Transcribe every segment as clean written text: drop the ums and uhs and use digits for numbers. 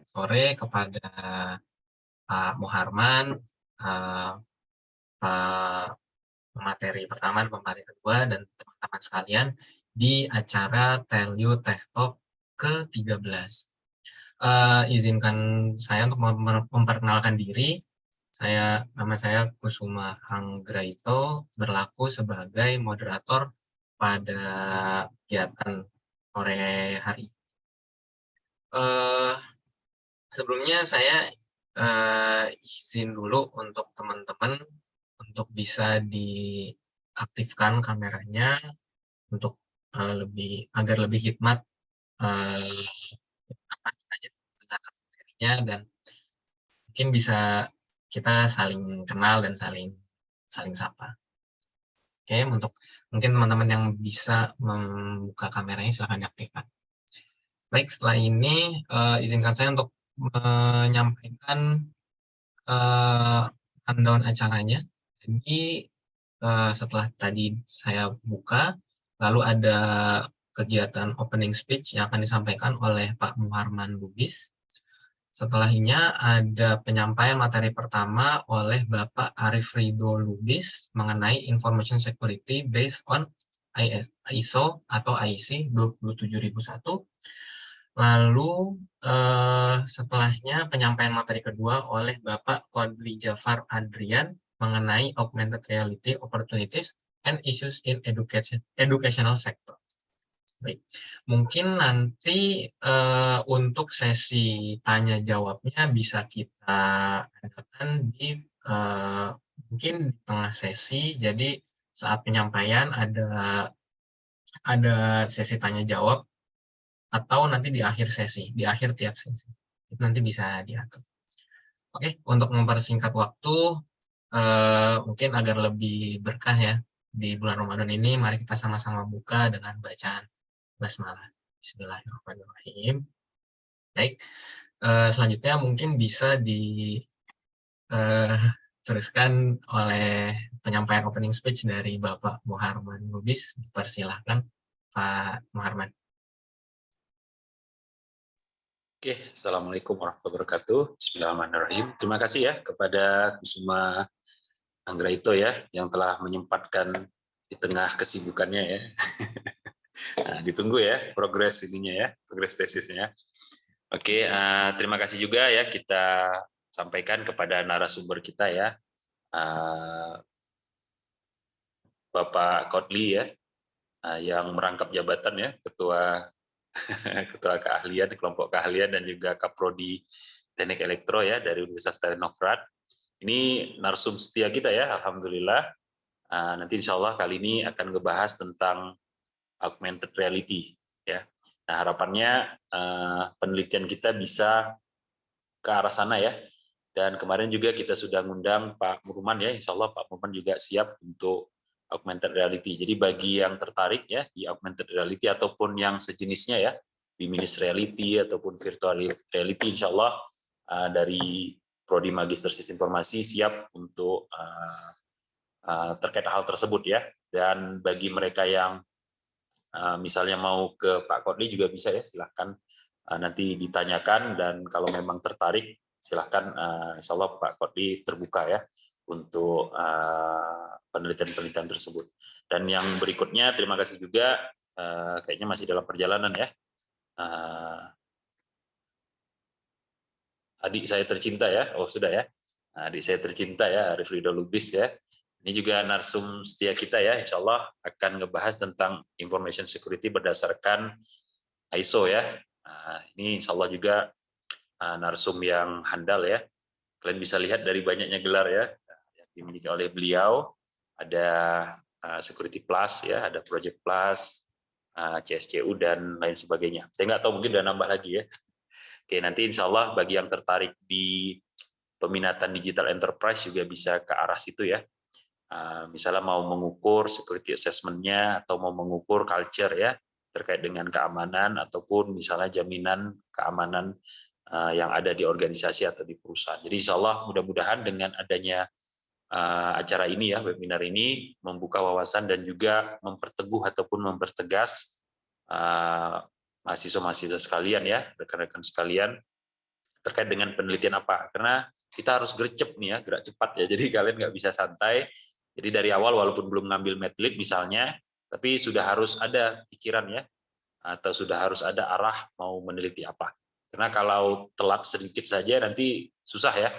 sore kepada Pak Muharman, Pak pemateri pertama dan pemateri kedua, dan teman-teman sekalian di acara Tell You Tech Talk ke-13. Izinkan saya untuk memperkenalkan diri. Nama saya Kusuma Anggraito, berlaku sebagai moderator pada kegiatan sore hari. Sebelumnya saya izin dulu untuk teman-teman untuk bisa diaktifkan kameranya untuk agar lebih hikmat mendengarkan materinya, dan mungkin bisa kita saling kenal dan saling sapa. Oke, untuk mungkin teman-teman yang bisa membuka kameranya silahkan diaktifkan. Baik, setelah ini izinkan saya untuk menyampaikan rundown acaranya. Jadi setelah tadi saya buka, lalu ada kegiatan opening speech yang akan disampaikan oleh Pak Muharman Lubis. Setelahnya ada penyampaian materi pertama oleh Bapak Arif Ridho Lubis mengenai Information Security based on ISO atau IEC 27001. Lalu setelahnya penyampaian materi kedua oleh Bapak Fadli Jafar Adrian mengenai augmented reality opportunities and issues in educational sector. Baik, mungkin nanti untuk sesi tanya jawabnya bisa kita adakan di mungkin di tengah sesi. Jadi saat penyampaian ada sesi tanya jawab, atau nanti di akhir sesi, di akhir tiap sesi. Itu nanti bisa diatur. Oke, untuk mempersingkat waktu, mungkin agar lebih berkah ya di bulan Ramadan ini, mari kita sama-sama buka dengan bacaan basmalah. Bismillahirrahmanirrahim. Baik, selanjutnya mungkin bisa diteruskan oleh penyampaian opening speech dari Bapak Muharman Lubis. Dipersilahkan Pak Muharman. Oke, Assalamualaikum warahmatullahi wabarakatuh. Bismillahirrahmanirrahim. Terima kasih ya kepada Kusuma Anggraito ya, yang telah menyempatkan di tengah kesibukannya ya. Nah, ditunggu ya progres ininya ya, progres tesisnya. Oke, terima kasih juga ya kita sampaikan kepada narasumber kita ya, Bapak Kotli ya, yang merangkap jabatan ya, Ketua Keahlian, Kelompok Keahlian, dan juga Kaprodi Teknik Elektro ya dari Universitas Teknokrat. Ini narsum setia kita ya, alhamdulillah. Nanti insya Allah kali ini akan ngebahas tentang augmented reality ya. Nah, harapannya penelitian kita bisa ke arah sana ya. Dan kemarin juga kita sudah ngundang Pak Murman ya, insya Allah Pak Murman juga siap untuk augmented reality. Jadi bagi yang tertarik ya di augmented reality ataupun yang sejenisnya ya, di mixed reality ataupun virtual reality, insya Allah dari Prodi Magister Sistem Informasi siap untuk terkait hal tersebut ya. Dan bagi mereka yang misalnya mau ke Pak Kodli juga bisa ya, silahkan nanti ditanyakan, dan kalau memang tertarik silahkan, insya Allah Pak Kodli terbuka ya untuk penelitian-penelitian tersebut. Dan yang berikutnya, terima kasih juga, kayaknya masih dalam perjalanan ya, adik saya tercinta ya, oh sudah ya, adik saya tercinta ya, Arif Ridho Lubis ya. Ini juga narsum setia kita ya, insya Allah akan ngebahas tentang information security berdasarkan ISO ya. Ini insya Allah juga narsum yang handal ya. Kalian bisa lihat dari banyaknya gelar ya yang dimiliki oleh beliau. Ada Security Plus ya, ada Project Plus, CSCU dan lain sebagainya. Saya nggak tahu, mungkin udah nambah lagi ya. Oke, nanti insya Allah bagi yang tertarik di peminatan digital enterprise juga bisa ke arah situ ya. Misalnya mau mengukur security assessment-nya atau mau mengukur culture ya terkait dengan keamanan ataupun misalnya jaminan keamanan yang ada di organisasi atau di perusahaan. Jadi insya Allah mudah-mudahan dengan adanya acara ini ya, webinar ini membuka wawasan dan juga memperteguh ataupun mempertegas mahasiswa-mahasiswa sekalian ya, rekan-rekan sekalian, terkait dengan penelitian apa. Karena kita harus gercep nih ya, gerak cepat ya. Jadi kalian nggak bisa santai. Jadi dari awal walaupun belum ngambil medlib misalnya, tapi sudah harus ada pikiran ya, atau sudah harus ada arah mau meneliti apa. Karena kalau telat sedikit saja nanti susah ya.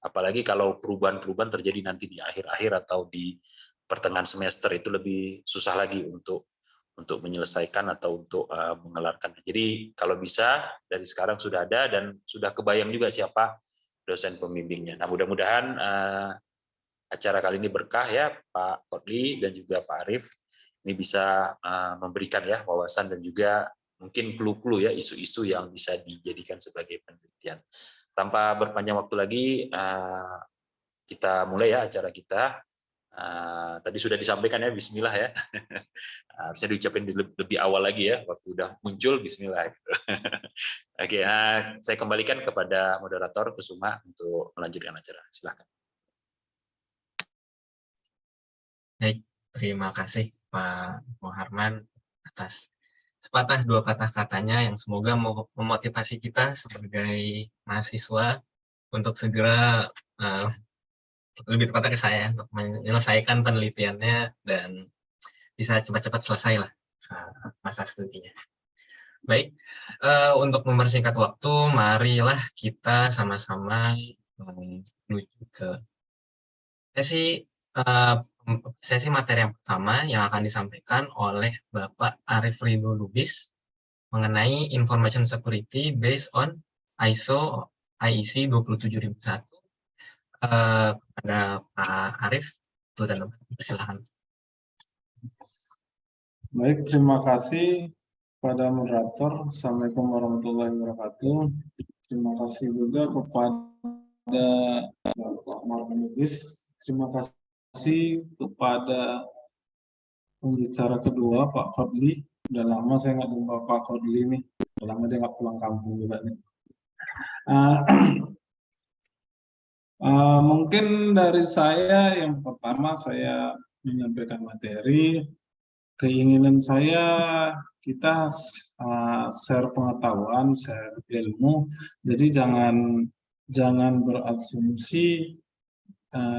Apalagi kalau perubahan-perubahan terjadi nanti di akhir-akhir atau di pertengahan semester, itu lebih susah lagi untuk menyelesaikan atau untuk mengelarkan. Jadi kalau bisa dari sekarang sudah ada dan sudah kebayang juga siapa dosen pembimbingnya. Nah, mudah-mudahan acara kali ini berkah ya, Pak Kotli dan juga Pak Arief. Ini bisa memberikan ya wawasan dan juga mungkin clue-clue ya, isu-isu yang bisa dijadikan sebagai penelitian. Tanpa berpanjang waktu lagi, kita mulai ya acara kita. Tadi sudah disampaikan ya, Bismillah ya. Harusnya diucapin lebih awal lagi ya, waktu udah muncul Bismillah. Oke, saya kembalikan kepada moderator Kusuma untuk melanjutkan acara. Silakan. Baik, terima kasih Pak Muharman atas sepatah dua patah katanya yang semoga memotivasi kita sebagai mahasiswa untuk segera lebih tepatnya ke saya untuk menyelesaikan penelitiannya dan bisa cepat-cepat selesai lah masa studinya. Baik, untuk mempersingkat waktu, marilah kita sama-sama menuju ke sesi materi yang pertama yang akan disampaikan oleh Bapak Arief Ridho Lubis mengenai Information Security based on ISO IEC 27001. Kepada Pak Arief, dan silakan. Baik, terima kasih pada moderator. Assalamualaikum warahmatullahi wabarakatuh. Terima kasih juga kepada Bapak Muharman Lubis. Terima kasih kepada pembicara kedua, Pak Kotli. Udah lama saya nggak jumpa Pak Kotli nih. Udah lama dia nggak pulang kampung juga nih. Mungkin dari saya yang pertama saya menyampaikan materi. Keinginan saya kita share pengetahuan, share ilmu. Jadi jangan berasumsi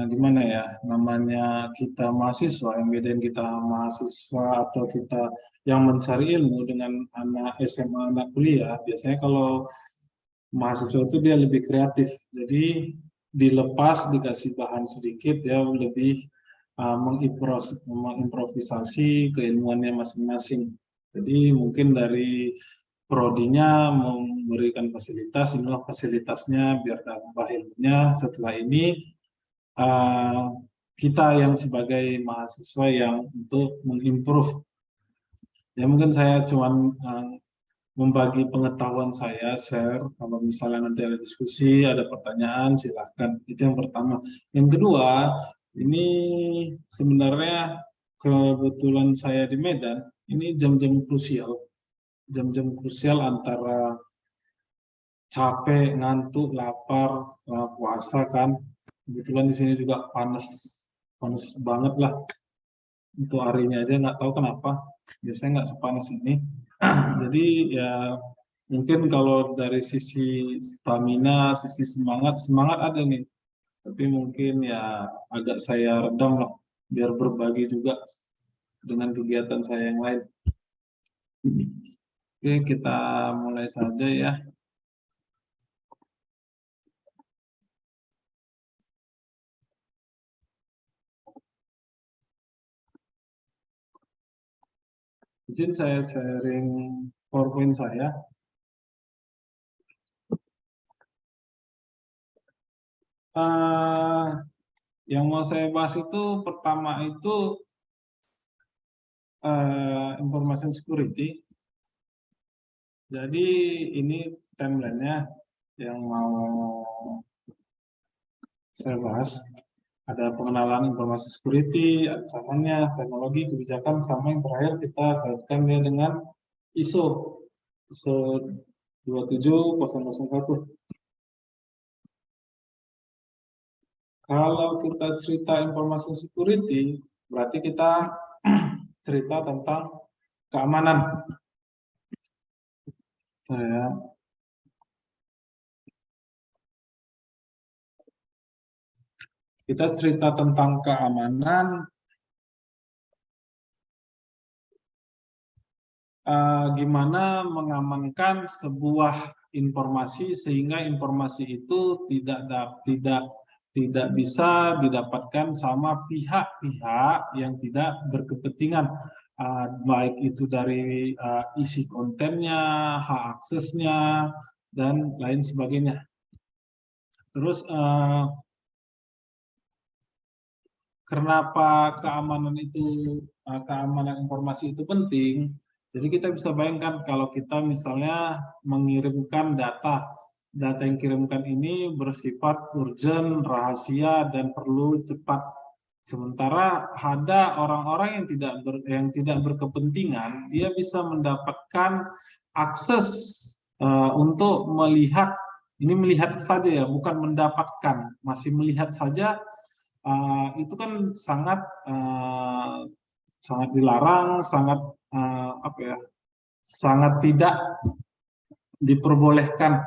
gimana ya, namanya kita mahasiswa, yang bedain kita mahasiswa atau kita yang mencari ilmu dengan anak SMA, anak kuliah. Biasanya kalau mahasiswa itu dia lebih kreatif. Jadi dilepas, dikasih bahan sedikit, ya lebih mengimprovisasi keilmuannya masing-masing. Jadi mungkin dari prodinya memberikan fasilitas, inilah fasilitasnya biar tambah ilmunya. Setelah ini kita yang sebagai mahasiswa yang untuk mengimprove. Ya mungkin saya cuma membagi pengetahuan saya, share. Kalau misalnya nanti ada diskusi, ada pertanyaan, silahkan. Itu yang pertama. Yang kedua, ini sebenarnya kebetulan saya di Medan, ini jam-jam krusial. Jam-jam krusial antara capek, ngantuk, lapar, puasa kan. Kebetulan di sini juga panas banget lah. Untuk harinya aja nggak tahu kenapa. Biasanya nggak sepanas ini. Jadi ya mungkin kalau dari sisi stamina, sisi semangat ada nih. Tapi mungkin ya agak saya redam lah, biar berbagi juga dengan kegiatan saya yang lain. Oke, kita mulai saja ya. Izin saya sharing PowerPoint saya. Yang mau saya bahas itu pertama itu information security. Jadi ini timeline-nya yang mau saya bahas. Ada pengenalan informasi security, ancamannya, teknologi, kebijakan, sama yang terakhir kita kaitkan dia dengan ISO 27001. Kalau kita cerita informasi security, berarti kita cerita tentang keamanan. Kita cerita tentang keamanan, gimana mengamankan sebuah informasi sehingga informasi itu tidak bisa didapatkan sama pihak-pihak yang tidak berkepentingan, baik itu dari isi kontennya, hak aksesnya, dan lain sebagainya. Terus kenapa keamanan informasi itu penting? Jadi kita bisa bayangkan kalau kita misalnya mengirimkan data yang dikirimkan ini bersifat urgent, rahasia, dan perlu cepat. Sementara ada orang-orang yang tidak berkepentingan, dia bisa mendapatkan akses untuk melihat, ini melihat saja ya, bukan mendapatkan, masih melihat saja. Itu kan sangat dilarang, sangat tidak diperbolehkan.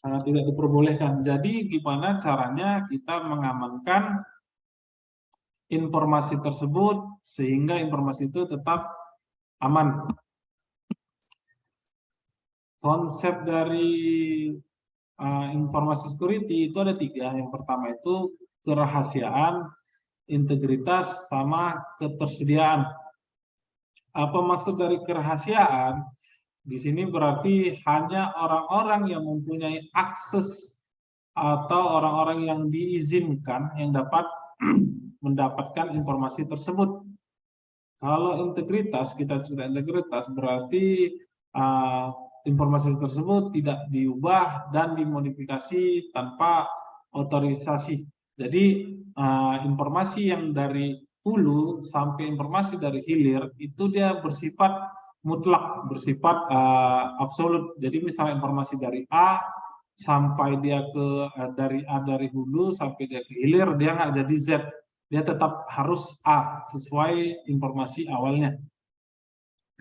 Sangat tidak diperbolehkan. Jadi gimana caranya kita mengamankan informasi tersebut sehingga informasi itu tetap aman. Konsep dari informasi security itu ada 3. Yang pertama itu kerahasiaan, integritas, sama ketersediaan. Apa maksud dari kerahasiaan? Di sini berarti hanya orang-orang yang mempunyai akses atau orang-orang yang diizinkan yang dapat mendapatkan informasi tersebut. Kalau integritas, kita cerita integritas, berarti informasi tersebut tidak diubah dan dimodifikasi tanpa otorisasi. Jadi informasi yang dari hulu sampai informasi dari hilir itu dia bersifat mutlak, bersifat absolut. Jadi misalnya informasi dari A sampai dia ke dari hulu sampai dia ke hilir, dia nggak jadi Z, dia tetap harus A sesuai informasi awalnya.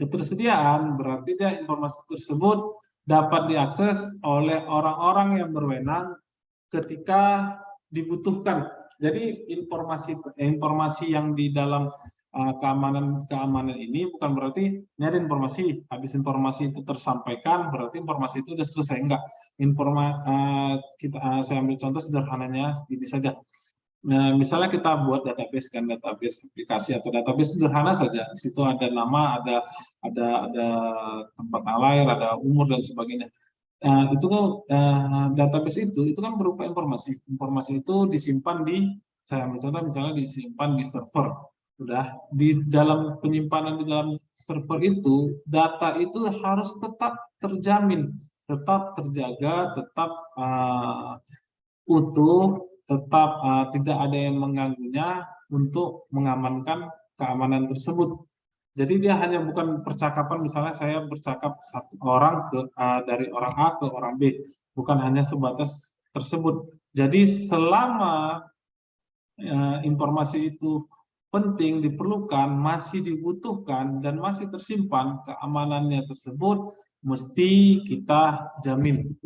Ketersediaan berarti dia informasi tersebut dapat diakses oleh orang-orang yang berwenang ketika dibutuhkan. Jadi informasi yang di dalam keamanan ini bukan berarti ini ada informasi, habis informasi itu tersampaikan berarti informasi itu sudah selesai. Enggak. Saya ambil contoh sederhananya ini saja. Nah, misalnya kita buat database aplikasi atau database sederhana saja. Di situ ada nama, ada tempat lahir, ada umur dan sebagainya. Itu database itu kan berupa informasi. Informasi itu disimpan saya ambil contoh misalnya disimpan di server. Udah di dalam penyimpanan di dalam server itu, data itu harus tetap terjamin, tetap terjaga, tetap utuh, tetap tidak ada yang mengganggunya untuk mengamankan keamanan tersebut. Jadi dia hanya bukan percakapan, misalnya saya bercakap satu orang dari orang A ke orang B, bukan hanya sebatas tersebut. Jadi selama informasi itu penting, diperlukan, masih dibutuhkan, dan masih tersimpan, keamanannya tersebut mesti kita jamin.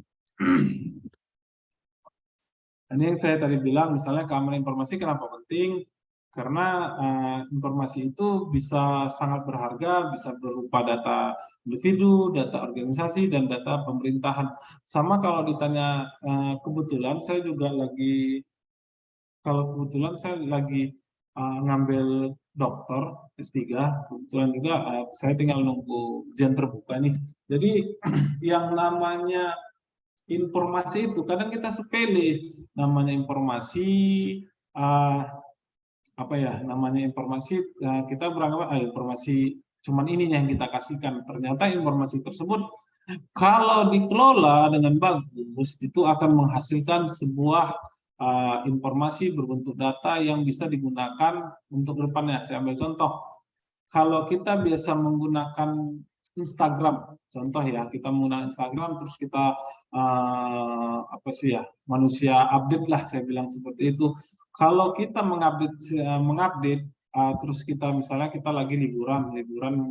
Ini yang saya tadi bilang, misalnya keamanan informasi kenapa penting? Karena informasi itu bisa sangat berharga, bisa berupa data individu, data organisasi, dan data pemerintahan. Sama kalau ditanya kebetulan saya lagi ngambil dokter S3, kebetulan juga saya tinggal nunggu ujian terbuka nih. Jadi yang namanya informasi itu kadang kita sepele, namanya informasi kita beranggapan informasi cuman ini yang kita kasihkan. Ternyata informasi tersebut kalau dikelola dengan bagus itu akan menghasilkan sebuah informasi berbentuk data yang bisa digunakan untuk depannya. Saya ambil contoh, kalau kita biasa menggunakan Instagram, contoh ya, kita menggunakan Instagram terus kita manusia update lah, saya bilang seperti itu. Kalau kita mengupdate terus kita misalnya kita lagi liburan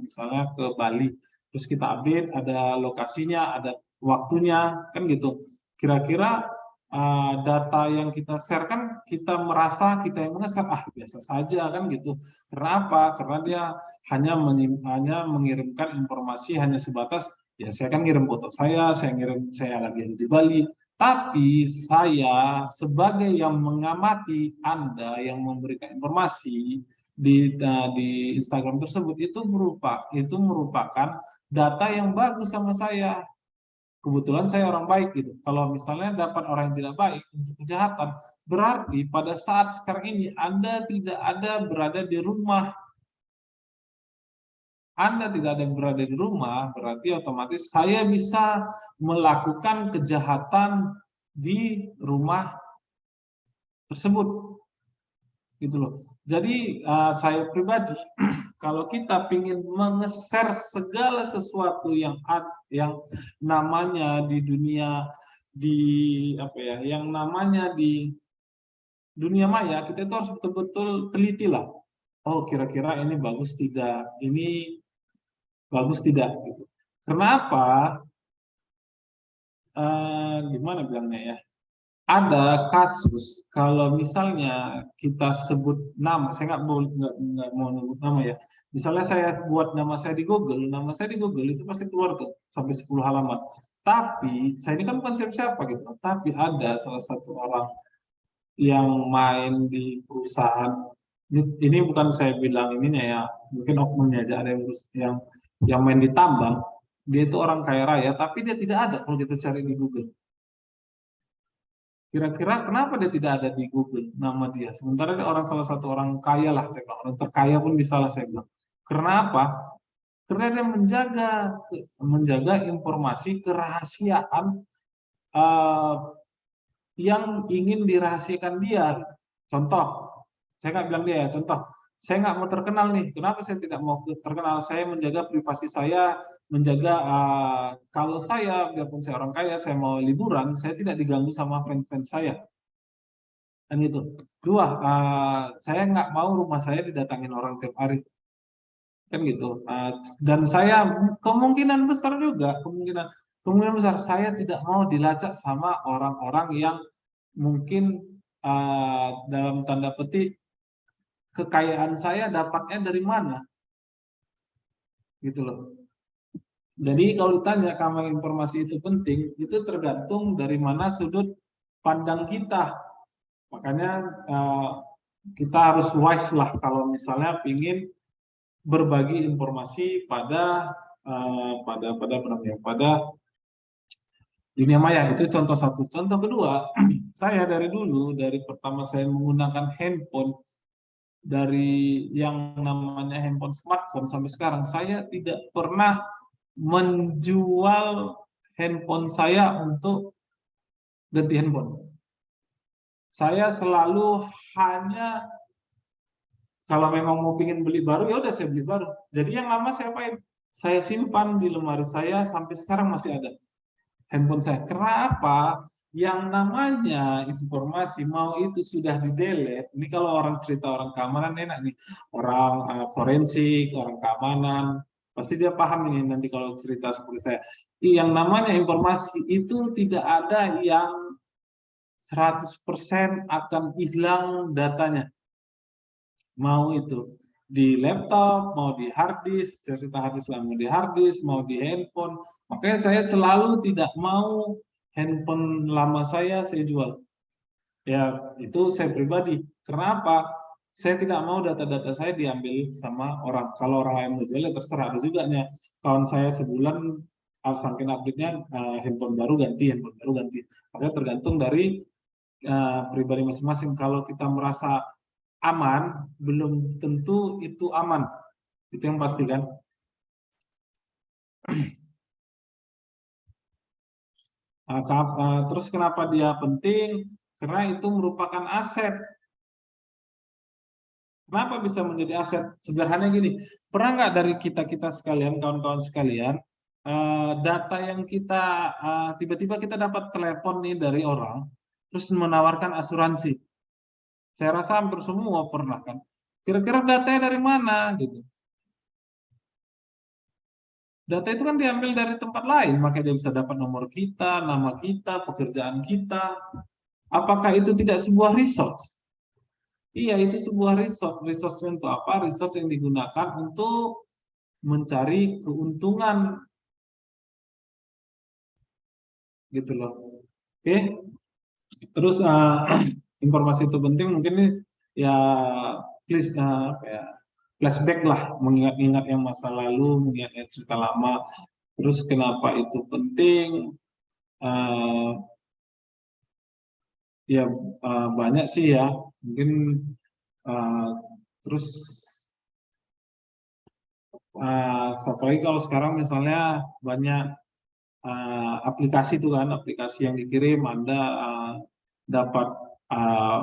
misalnya ke Bali, terus kita update ada lokasinya, ada waktunya, kan gitu. Kira-kira data yang kita share kan kita merasa kita yang nge-share biasa saja kan gitu. Kenapa? Karena dia hanya mengirimkan informasi hanya sebatas ya saya kan ngirim foto saya ngirim saya lagi di Bali. Tapi saya sebagai yang mengamati Anda yang memberikan informasi di Instagram tersebut itu merupakan data yang bagus sama saya. Kebetulan saya orang baik gitu. Kalau misalnya dapat orang yang tidak baik untuk kejahatan, berarti pada saat sekarang ini Anda tidak ada berada di rumah. Anda tidak ada berada di rumah, berarti otomatis saya bisa melakukan kejahatan di rumah tersebut. Gitu loh. Jadi saya pribadi kalau kita ingin menge-share segala sesuatu yang namanya di dunia yang namanya di dunia maya, kita itu harus betul-betul teliti lah. Oh, kira-kira ini bagus tidak? Ini bagus tidak gitu. Kenapa? Gimana bilangnya ya? Ada kasus kalau misalnya kita sebut nama, saya nggak mau nyebut nama ya. Misalnya saya buat nama saya di Google itu pasti keluar tuh sampai 10 halaman. Tapi saya ini kan bukan siapa-siapa gitu. Tapi ada salah satu orang yang main di perusahaan. Ini bukan saya bilang ininya ya, mungkin oknumnya aja ada yang main di tambang. Dia itu orang kaya raya, tapi dia tidak ada kalau kita cari di Google. Kira-kira kenapa dia tidak ada di Google nama dia? Sementara dia salah satu orang kaya lah, saya bilang. Orang terkaya pun bisa lah saya bilang. Kenapa? Karena dia menjaga informasi kerahasiaan yang ingin dirahasiakan dia. Contoh, saya nggak bilang dia ya, contoh. Saya nggak mau terkenal nih. Kenapa saya tidak mau terkenal? Saya menjaga privasi saya, menjaga kalau saya, biarpun saya orang kaya, saya mau liburan, saya tidak diganggu sama fans-fans saya. Dan itu. Dua, saya nggak mau rumah saya didatangin orang tiap hari. Kan gitu. Dan saya kemungkinan besar juga, kemungkinan besar saya tidak mau dilacak sama orang-orang yang mungkin dalam tanda petik kekayaan saya dapatnya dari mana, gitu loh. Jadi kalau ditanya kamar informasi itu penting, itu tergantung dari mana sudut pandang kita. Makanya kita harus wise lah kalau misalnya ingin berbagi informasi pada dunia maya. Itu contoh satu. Contoh kedua, saya dari dulu, dari pertama saya menggunakan handphone, dari yang namanya handphone smartphone sampai sekarang, saya tidak pernah menjual handphone saya untuk ganti handphone. Saya selalu hanya kalau memang mau pingin beli baru, ya udah saya beli baru. Jadi yang lama saya apain? Saya simpan di lemari saya sampai sekarang masih ada handphone saya. Kenapa? Yang namanya informasi mau itu sudah di-delete. Ini kalau orang cerita orang keamanan enak nih. Orang forensik, orang keamanan, pasti dia paham ini nanti kalau cerita seperti saya. Yang namanya informasi itu tidak ada yang 100% akan hilang datanya. Mau itu di laptop, mau di hard disk, cerita hard disk lah, mau di hard disk, mau di handphone. Makanya saya selalu tidak mau handphone lama saya jual. Ya, itu saya pribadi. Kenapa? Saya tidak mau data-data saya diambil sama orang. Kalau orang lain mau jual, ya terserah. Ada juga nya kawan saya sebulan saking update-nya handphone baru ganti. Makanya tergantung dari pribadi masing-masing. Kalau kita merasa aman, belum tentu itu aman. Itu yang pasti kan. Terus kenapa dia penting? Karena itu merupakan aset. Kenapa bisa menjadi aset? Sederhananya gini, pernah nggak dari kita sekalian, kawan-kawan sekalian, data yang kita tiba-tiba kita dapat telepon nih dari orang, terus menawarkan asuransi. Saya rasa hampir semua pernah kan. Kira-kira datanya dari mana gitu. Data itu kan diambil dari tempat lain, makanya dia bisa dapat nomor kita, nama kita, pekerjaan kita. Apakah itu tidak sebuah resource? Iya, itu sebuah resource. Resource untuk apa? Resource yang digunakan untuk mencari keuntungan, gitu loh. Oke, terus informasi itu penting mungkin nih ya, please apa ya, flashback lah, mengingat-ingat yang masa lalu, mengingat cerita lama. Terus kenapa itu penting? Ya banyak sih ya, mungkin terus apalagi kalau sekarang misalnya banyak aplikasi itu kan, aplikasi yang dikirim Anda dapat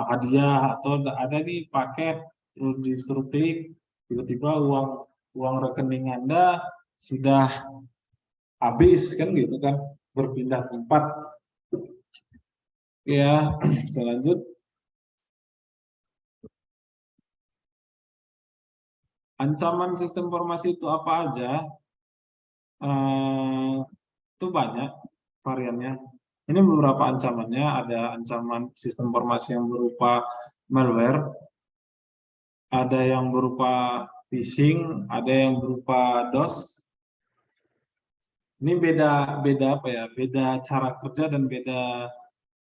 hadiah atau ada nih paket, terus disuruh klik, tiba-tiba uang rekening Anda sudah habis kan gitu kan, berpindah tempat. Ya, selanjut ancaman sistem informasi itu apa aja? Itu banyak variannya. Ini beberapa ancamannya, ada ancaman sistem informasi yang berupa malware, ada yang berupa phishing, ada yang berupa DOS. Ini beda apa ya? Beda cara kerja dan beda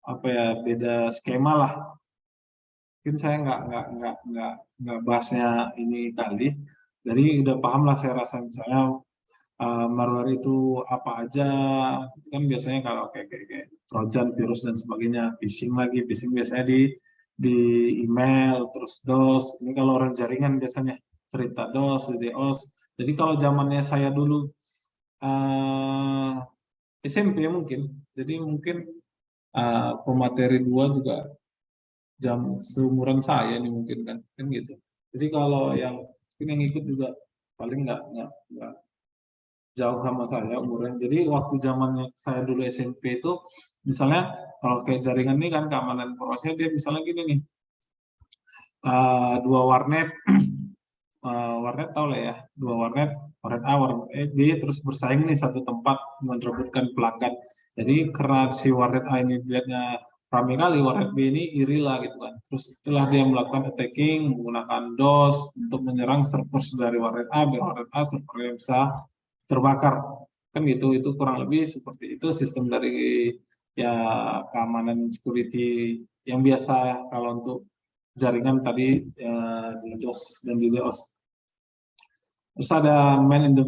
apa ya? Beda skema lah. Mungkin saya nggak bahasnya ini kali. Jadi udah paham lah saya rasa, misalnya malware itu apa aja. Itu kan biasanya kalau kayak Trojan, virus dan sebagainya. Phishing lagi, phishing biasanya di email, terus DOS. Ini kalau orang jaringan biasanya cerita DOS, DDoS. Jadi kalau zamannya saya dulu SMP mungkin, jadi mungkin pemateri 2 juga seumuran saya nih mungkin kan gitu. Jadi kalau yang ikut juga paling nggak jauh sama saya umurnya. Jadi waktu zamannya saya dulu SMP itu, misalnya kalau kayak jaringan ini kan keamanan informasinya dia misalnya gini nih, dua warnet, warnet tahu lah ya, dua warnet A, warnet B, terus bersaing nih satu tempat merebutkan pelanggan. Jadi karena si warnet A ini dilihatnya ramai kali, warnet B ini iri lah gitu kan. Terus setelah dia melakukan attacking menggunakan DOS untuk menyerang server dari warnet A, biar warnet A servernya bisa terbakar. Kan gitu, itu kurang lebih seperti itu sistem dari ya keamanan security yang biasa kalau untuk jaringan tadi di DOS dan di DOS. Terus ada man in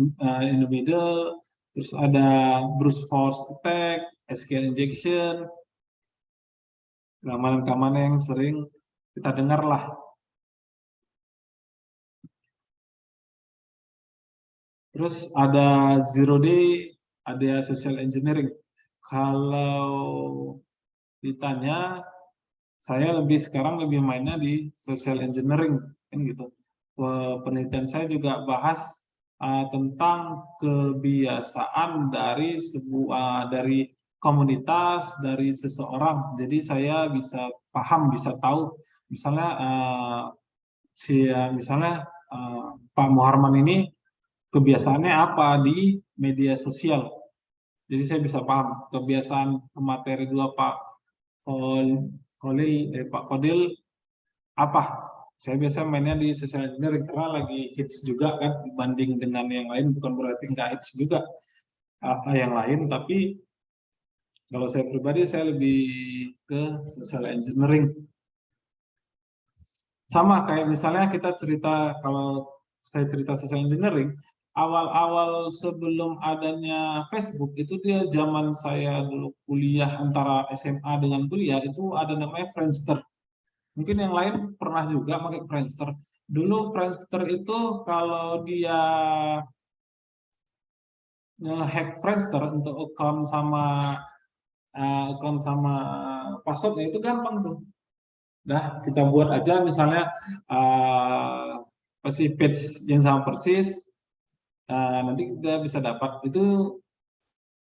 the middle, terus ada brute force attack, SQL injection, keamanan-keamanan yang sering kita dengar lah. Terus ada zero day, ada social engineering. Kalau ditanya, saya sekarang lebih mainnya di social engineering kan gitu. Penelitian saya juga bahas tentang kebiasaan dari dari komunitas, dari seseorang. Jadi saya bisa paham, bisa tahu misalnya misalnya Pak Muharman ini kebiasaannya apa di media sosial. Jadi saya bisa paham kebiasaan materi 2 Pak Pak Kodil apa. Saya biasa mainnya di social engineering karena lagi hits juga kan, dibanding dengan yang lain, bukan berarti nggak hits juga yang lain, tapi kalau saya pribadi saya lebih ke social engineering. Sama kayak misalnya kita cerita, kalau saya cerita social engineering, awal-awal sebelum adanya Facebook itu dia zaman saya dulu kuliah, antara SMA dengan kuliah itu ada namanya Friendster. Mungkin yang lain pernah juga pakai Friendster. Dulu Friendster itu kalau dia nge-hack Friendster untuk account sama passwordnya itu gampang tuh. Nah, kita buat aja misalnya page yang sama persis, nanti kita bisa dapat. Itu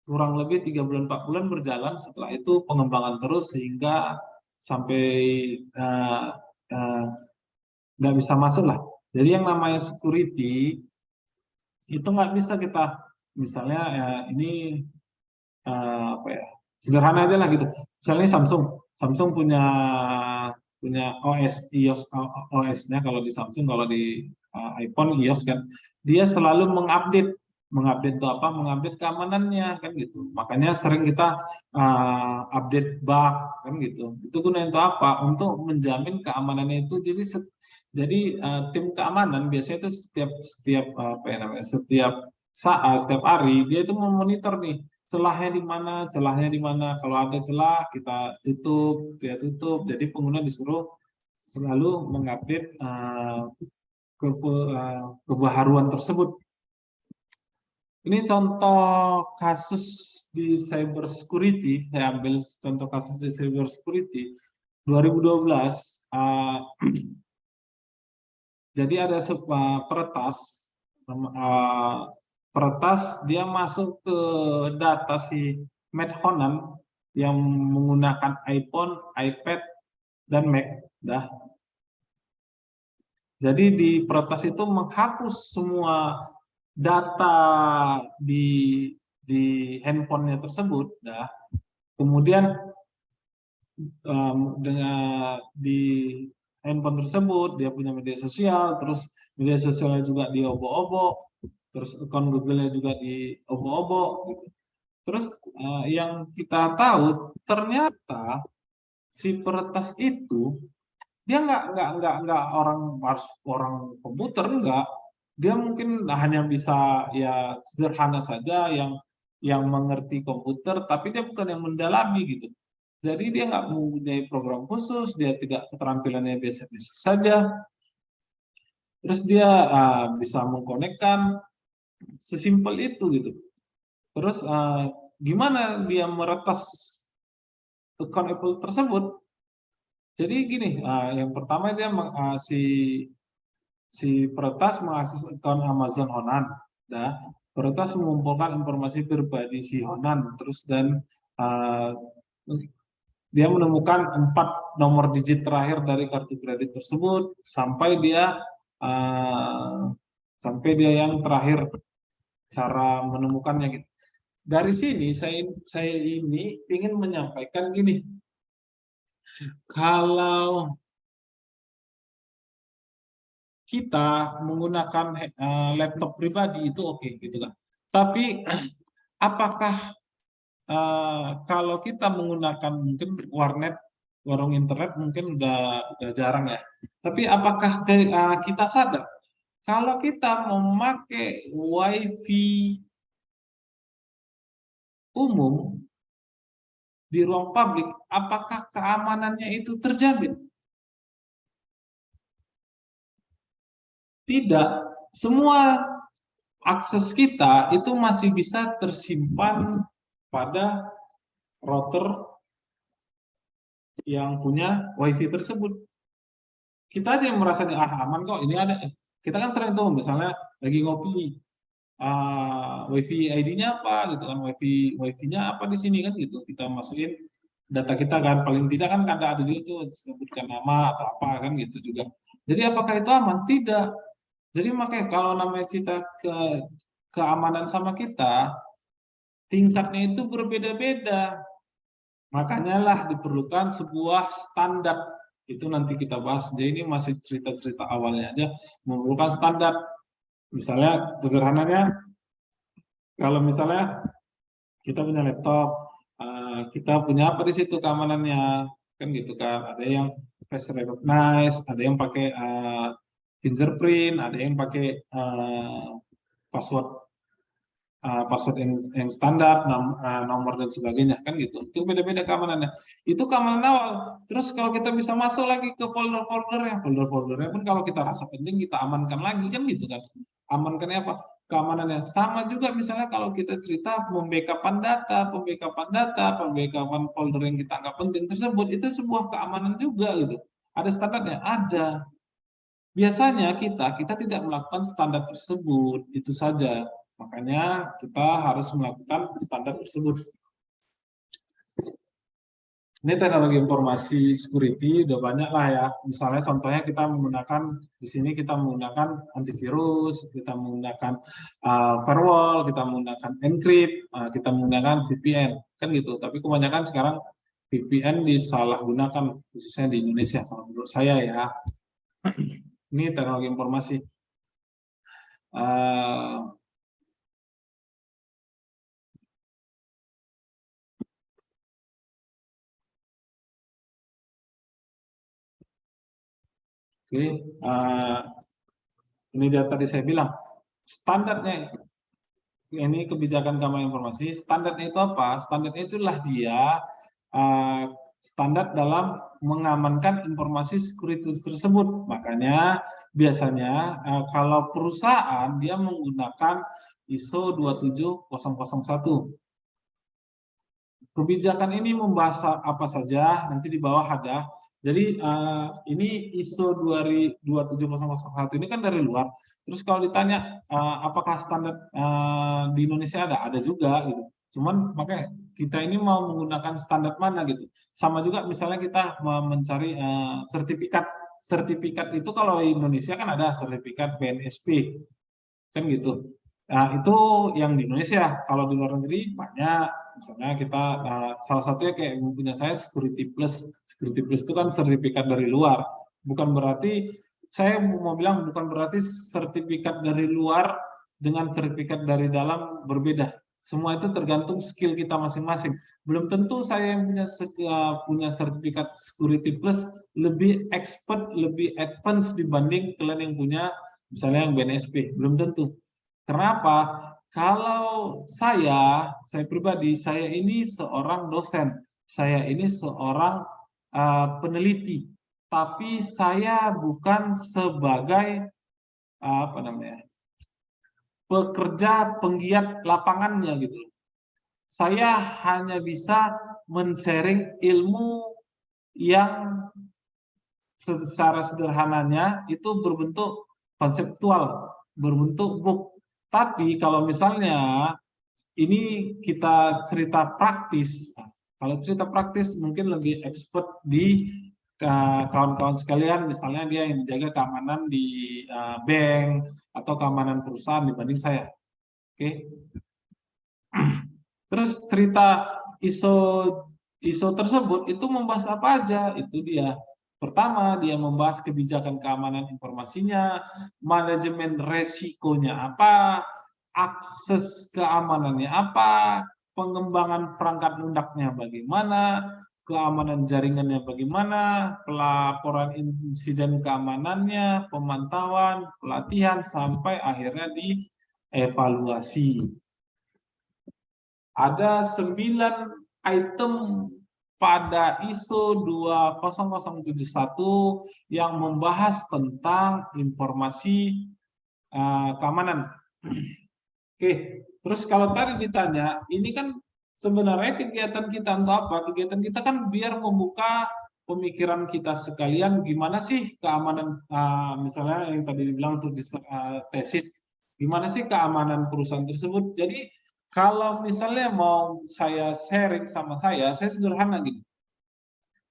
kurang lebih 3 bulan 4 bulan berjalan. Setelah itu pengembangan terus sehingga sampai nggak bisa masuk lah. Jadi yang namanya security itu nggak bisa kita misalnya ini apa ya, sederhana aja lah gitu. Misalnya Samsung punya OS iOS OS-nya, kalau di Samsung, kalau di iPhone iOS kan, dia selalu mengupdate itu apa? Mengupdate keamanannya kan gitu. Makanya sering kita update bug kan gitu. Itu gunanya untuk apa? Untuk menjamin keamanannya itu. Jadi tim keamanan biasanya itu setiap apa ya namanya? Setiap saat, setiap hari dia itu memonitor nih celahnya di mana. Kalau ada celah kita tutup, dia tutup. Jadi pengguna disuruh selalu mengupdate kebaharuan tersebut. Ini contoh kasus di cyber security, saya ambil contoh kasus di cyber security 2012. Jadi ada sebuah peretas dia masuk ke data si Matt Honan yang menggunakan iPhone, iPad, dan Mac. Jadi di peretas itu menghapus semua data di handphonenya tersebut. Kemudian dengan di handphone tersebut dia punya media sosial, terus media sosialnya juga diobok-obok, terus akun Google-nya juga diobok-obok gitu. Terus yang kita tahu ternyata si peretas itu dia nggak orang komputer, enggak. Dia mungkin hanya bisa ya sederhana saja yang mengerti komputer, tapi dia bukan yang mendalami gitu. Jadi dia nggak mempunyai program khusus, dia tidak keterampilannya biasa-biasa saja. Terus dia bisa mengkonekkan sesimpel itu gitu. Terus gimana dia meretas akun Apple tersebut? Jadi gini, yang pertama dia si peretas mengakses akun Amazon Honan. Peretas mengumpulkan informasi pribadi si Honan, terus dan dia menemukan 4 nomor digit terakhir dari kartu kredit tersebut sampai dia yang terakhir cara menemukannya gitu. Dari sini saya ini ingin menyampaikan gini, kalau kita menggunakan laptop pribadi itu oke gitu kan. Tapi apakah kalau kita menggunakan mungkin warnet, warung internet mungkin udah jarang ya. Tapi apakah kita sadar kalau kita memakai WiFi umum di ruang publik, apakah keamanannya itu terjamin? Tidak. Semua akses kita itu masih bisa tersimpan pada router yang punya WiFi tersebut. Kita aja yang merasa aman kok, ini ada. Kita kan sering tuh misalnya lagi ngopi, WiFi ID-nya apa gitu kan, WiFi-nya apa di sini kan gitu. Kita masukin data kita kan, paling tidak kan ada juga tuh disebutkan nama atau apa kan gitu juga. Jadi apakah itu aman? Tidak. Jadi makanya kalau namanya cerita keamanan sama kita, tingkatnya itu berbeda-beda. Makanya lah diperlukan sebuah standar. Itu nanti kita bahas. Jadi ini masih cerita-cerita awalnya aja. Memerlukan standar. Misalnya sederhananya, kalau misalnya kita punya laptop, kita punya apa di situ keamanannya, kan gitu kan. Ada yang face recognize, ada yang pakai fingerprint, ada yang pakai password yang standar, nomor dan sebagainya kan gitu. Itu beda-beda keamanannya. Itu keamanan awal. Terus kalau kita bisa masuk lagi ke folder-foldernya pun kalau kita rasa penting kita amankan lagi kan gitu kan. Amankannya apa? Keamanannya sama juga misalnya kalau kita cerita pembackupan data, pembackupan folder yang kita anggap penting tersebut, itu sebuah keamanan juga gitu. Ada standarnya? Ada. Biasanya kita tidak melakukan standar tersebut, itu saja. Makanya kita harus melakukan standar tersebut. Ini teknologi informasi security udah banyak lah ya. Misalnya contohnya kita menggunakan di sini kita menggunakan antivirus, kita menggunakan firewall, kita menggunakan encrypt, kita menggunakan VPN, kan gitu. Tapi kebanyakan sekarang VPN disalahgunakan khususnya di Indonesia kalau menurut saya ya. Ini teknologi informasi. Oke, ini dia tadi saya bilang standarnya ini kebijakan keamanan informasi. Standarnya itu apa? Standarnya itulah dia standar dalam mengamankan informasi security tersebut. Makanya biasanya kalau perusahaan dia menggunakan ISO 27001. Kebijakan ini membahas apa saja, nanti di bawah ada. Jadi ini ISO 27001 ini kan dari luar. Terus kalau ditanya apakah standar di Indonesia ada juga gitu. Cuman makanya kita ini mau menggunakan standar mana gitu. Sama juga misalnya kita mencari sertifikat. Sertifikat itu kalau di Indonesia kan ada sertifikat BNSP, kan gitu. Nah, itu yang di Indonesia. Kalau di luar negeri banyak. Misalnya kita salah satunya kayak punya saya Security Plus. Security Plus itu kan sertifikat dari luar. Bukan berarti saya mau bilang bukan berarti sertifikat dari luar dengan sertifikat dari dalam berbeda. Semua itu tergantung skill kita masing-masing. Belum tentu saya yang punya sertifikat Security Plus lebih expert, lebih advance dibanding kalian yang punya misalnya yang BNSP. Belum tentu. Kenapa? Kalau saya pribadi, saya ini seorang dosen, saya ini seorang peneliti, tapi saya bukan sebagai pekerja penggiat lapangannya gitu. Saya hanya bisa men-sharing ilmu yang secara sederhananya itu berbentuk konseptual, berbentuk book. Tapi kalau misalnya ini kita cerita praktis, kalau cerita praktis mungkin lebih expert di kawan-kawan sekalian, misalnya dia yang menjaga keamanan di bank atau keamanan perusahaan dibanding saya. Oke. Terus cerita ISO tersebut itu membahas apa aja? Itu dia. Pertama, dia membahas kebijakan keamanan informasinya, manajemen resikonya apa, akses keamanannya apa, pengembangan perangkat lunaknya bagaimana, keamanan jaringannya bagaimana, pelaporan insiden keamanannya, pemantauan, pelatihan, sampai akhirnya dievaluasi. Ada 9 item pada ISO 20071 yang membahas tentang informasi keamanan. Oke, terus kalau tadi ditanya, ini kan sebenarnya kegiatan kita untuk apa? Kegiatan kita kan biar membuka pemikiran kita sekalian, gimana sih keamanan, misalnya yang tadi dibilang untuk tesis, gimana sih keamanan perusahaan tersebut. Jadi kalau misalnya mau saya sharing sama saya sederhana gitu.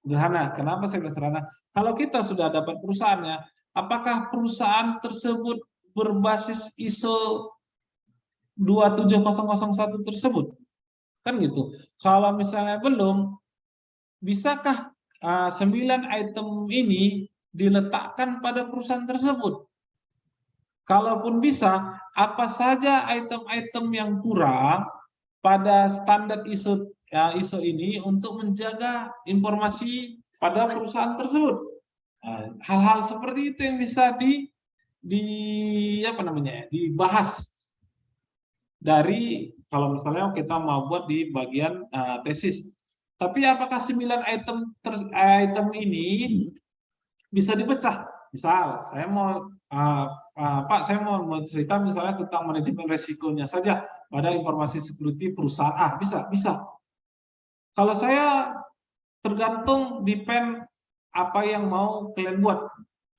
Sederhana. Kenapa saya bilang sederhana? Kalau kita sudah dapat perusahaannya, apakah perusahaan tersebut berbasis ISO 27001 tersebut? Kan gitu. Kalau misalnya belum, bisakah 9 item ini diletakkan pada perusahaan tersebut? Kalaupun bisa, apa saja item-item yang kurang pada standar ISO ini untuk menjaga informasi pada perusahaan tersebut? Hal-hal seperti itu yang bisa dibahas dari kalau misalnya kita mau buat di bagian tesis. Tapi apakah 9 item ini bisa dipecah? Misal saya mau Pak, saya mau cerita misalnya tentang manajemen resikonya saja pada informasi security perusahaan. Bisa. Kalau saya tergantung depend apa yang mau kalian buat.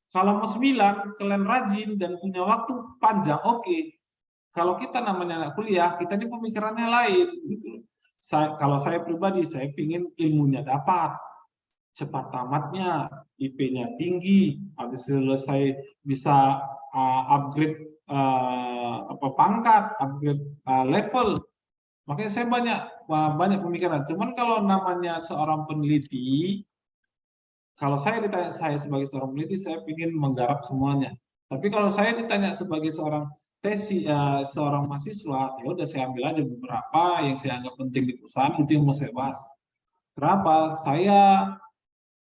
Kalau mau 9, kalian rajin dan punya waktu panjang, oke. Kalau kita namanya anak kuliah, kita ini pemikirannya lain gitu. Kalau saya pribadi, saya ingin ilmunya dapat, cepat tamatnya, IP-nya tinggi, habis selesai bisa upgrade pangkat, upgrade level. Makanya saya banyak pemikiran. Cuman kalau namanya seorang peneliti, kalau saya ditanya saya sebagai seorang peneliti, saya ingin menggarap semuanya. Tapi kalau saya ditanya sebagai seorang seorang mahasiswa, ya udah saya ambil aja beberapa yang saya anggap penting di perusahaan, itu yang mau saya bahas. Kenapa? Saya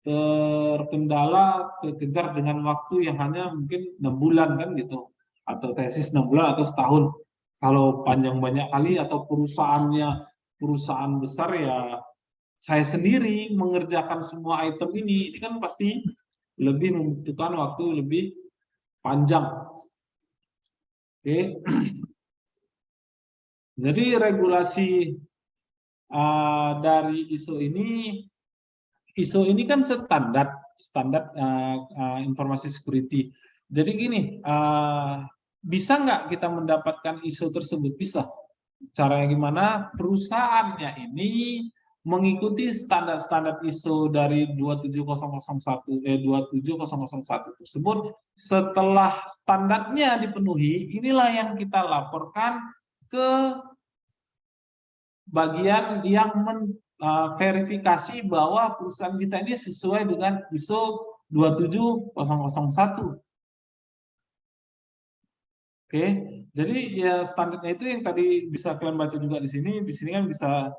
terkejar dengan waktu yang hanya mungkin 6 bulan kan gitu, atau tesis 6 bulan atau setahun. Kalau panjang banyak kali atau perusahaan besar, ya saya sendiri mengerjakan semua item ini kan pasti lebih membutuhkan waktu lebih panjang. Oke. Jadi regulasi dari ISO ini kan standar informasi security. Jadi gini, bisa nggak kita mendapatkan ISO tersebut? Bisa. Caranya gimana? Perusahaannya ini mengikuti standar-standar ISO dari 27001 tersebut. Setelah standarnya dipenuhi, inilah yang kita laporkan ke bagian yang verifikasi bahwa perusahaan kita ini sesuai dengan ISO 27001. Oke, jadi ya standarnya itu yang tadi bisa kalian baca juga di sini. Di sini kan bisa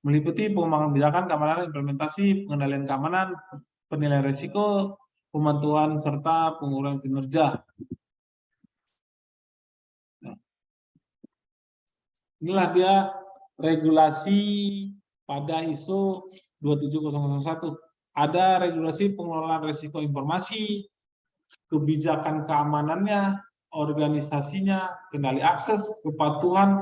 meliputi pengembangan kebijakan keamanan, implementasi, pengendalian keamanan, penilaian risiko, pemantauan serta pengurangan kinerja. Nah, inilah dia regulasi pada ISO 27001. Ada regulasi pengelolaan risiko informasi, kebijakan keamanannya, organisasinya, kendali akses, kepatuhan,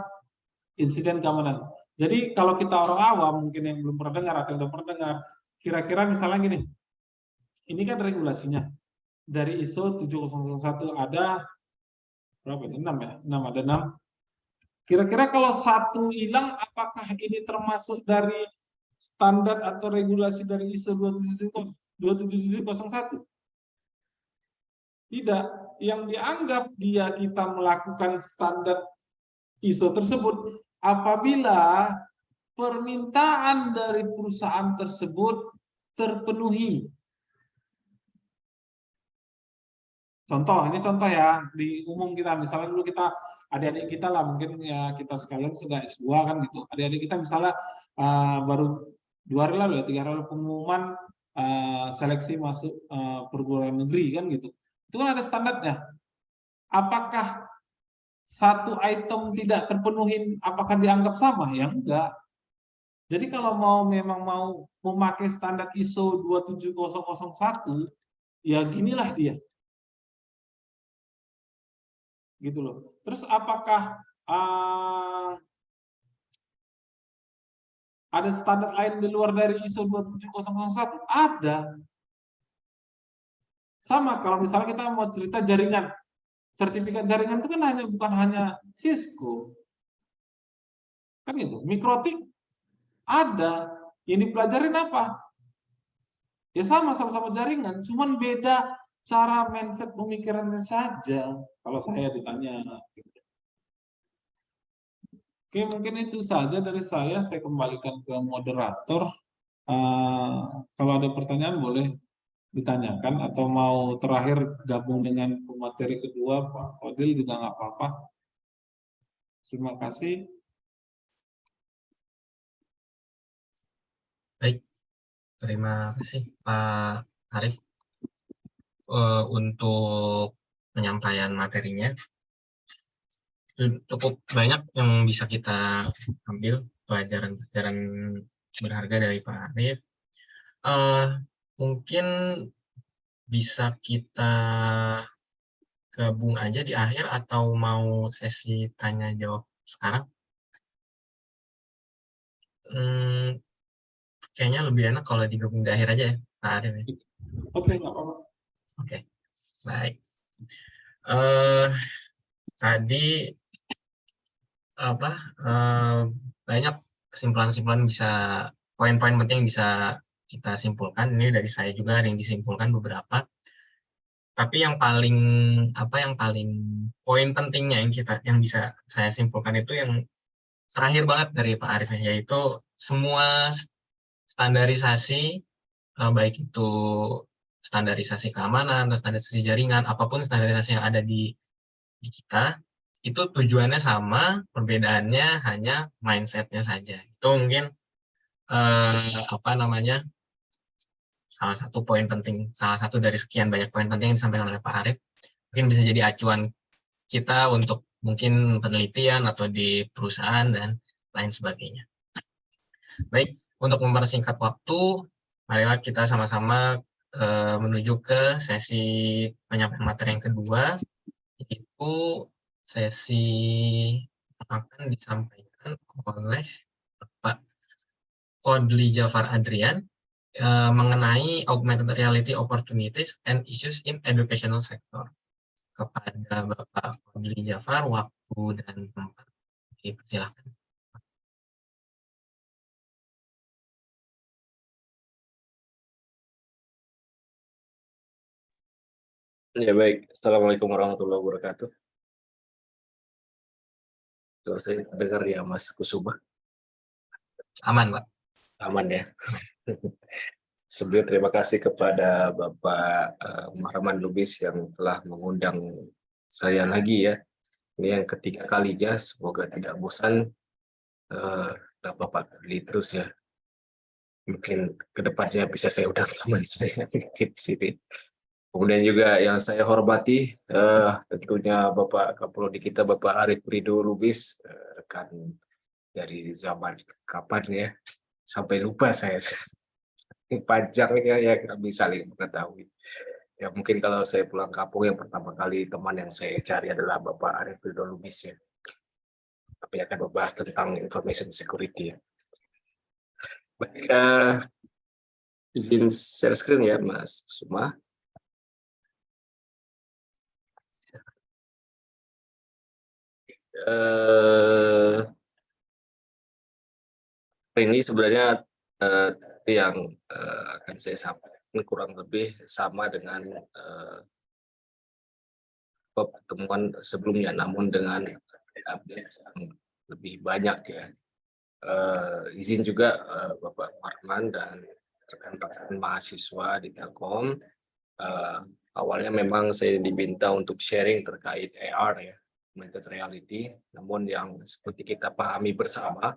insiden keamanan. Jadi kalau kita orang awam mungkin yang belum pernah dengar atau yang udah pernah dengar, kira-kira misalnya gini, ini kan regulasinya dari ISO 7001 ada berapa ini? 6 ya? 6 ada 6. Kira-kira kalau satu hilang, apakah ini termasuk dari standar atau regulasi dari ISO 27001? Tidak. Yang dianggap kita melakukan standar ISO tersebut apabila permintaan dari perusahaan tersebut terpenuhi. Contoh, ini contoh ya, di umum kita, misalnya dulu kita, adik-adik kita lah, mungkin ya kita sekalian sudah S2 kan gitu. Adik-adik kita misalnya baru 2 hari lalu ya, 3 hari lalu pengumuman seleksi masuk perguruan negeri kan gitu. Itu kan ada standarnya. Apakah satu item tidak terpenuhi, apakah dianggap sama? Ya enggak. Jadi kalau memang mau memakai standar ISO 27001, ya ginilah dia. Gitu loh. Terus apakah ada standar lain di luar dari ISO 27001? Ada. Sama kalau misalnya kita mau cerita jaringan. Sertifikat jaringan itu kan bukan hanya Cisco. Kan gitu. Mikrotik ada. Yang dipelajarin apa? Ya sama-sama jaringan, cuman beda cara mindset pemikirannya saja. Kalau saya ditanya. Oke, mungkin itu saja dari saya. Saya kembalikan ke moderator. Kalau ada pertanyaan boleh ditanyakan, atau mau terakhir gabung dengan pemateri kedua, Pak Odil juga nggak apa-apa. Terima kasih. Baik, terima kasih Pak Arif untuk penyampaian materinya. Cukup banyak yang bisa kita ambil pelajaran-pelajaran berharga dari Pak Arif. Mungkin bisa kita gabung aja di akhir, atau mau sesi tanya jawab sekarang? Kayaknya lebih enak kalau digabung di akhir aja ya, Pak Arif. Oke, nggak apa-apa. Oke, baik. Tadi banyak kesimpulan-kesimpulan poin-poin penting bisa kita simpulkan. Ini dari saya juga ada yang disimpulkan beberapa. Tapi yang paling poin pentingnya yang bisa saya simpulkan itu yang terakhir banget dari Pak Arif, yaitu semua standarisasi, baik itu standarisasi keamanan atau standarisasi jaringan, apapun standarisasi yang ada di kita, itu tujuannya sama, perbedaannya hanya mindset-nya saja. Itu mungkin salah satu dari sekian banyak poin penting yang disampaikan oleh Pak Arif. Mungkin bisa jadi acuan kita untuk mungkin penelitian atau di perusahaan dan lain sebagainya. Baik, untuk mempersingkat waktu, marilah kita sama-sama menuju ke sesi penyampaian materi yang kedua, yaitu sesi akan disampaikan oleh Pak Kodli Jafar Adrian mengenai augmented reality opportunities and issues in educational sector. Kepada Bapak Kodli Jafar, waktu dan tempat dipersilakan. Ya baik, Assalamualaikum warahmatullahi wabarakatuh. Suara saya dengar ya Mas Kusuma? Aman, Pak. Aman ya. Sebelumnya terima kasih kepada Bapak Muharman Lubis yang telah mengundang saya lagi ya. Ini yang ketiga kalinya, semoga tidak bosan Bapak Kodli terus ya. Mungkin kedepannya bisa saya undang teman saya di sini. Kemudian juga yang saya hormati tentunya Bapak Kaprodi kita, Bapak Arif Ridho Lubis, rekan dari zaman kapan ya, sampai lupa saya. Panjangnya ya kami saling mengetahui. Ya mungkin kalau saya pulang kampung yang pertama kali teman yang saya cari adalah Bapak Arif Ridho Lubis ya. Tapi akan membahas tentang information security ya. Baik, izin share screen ya Mas Suma. Ini sebenarnya yang akan saya sampaikan kurang lebih sama dengan pertemuan sebelumnya, namun dengan update yang lebih banyak ya. Izin juga Bapak Muharman dan rekan-rekan mahasiswa di Telkom. Awalnya memang saya diminta untuk sharing terkait AR ya, augmented reality. Namun yang seperti kita pahami bersama,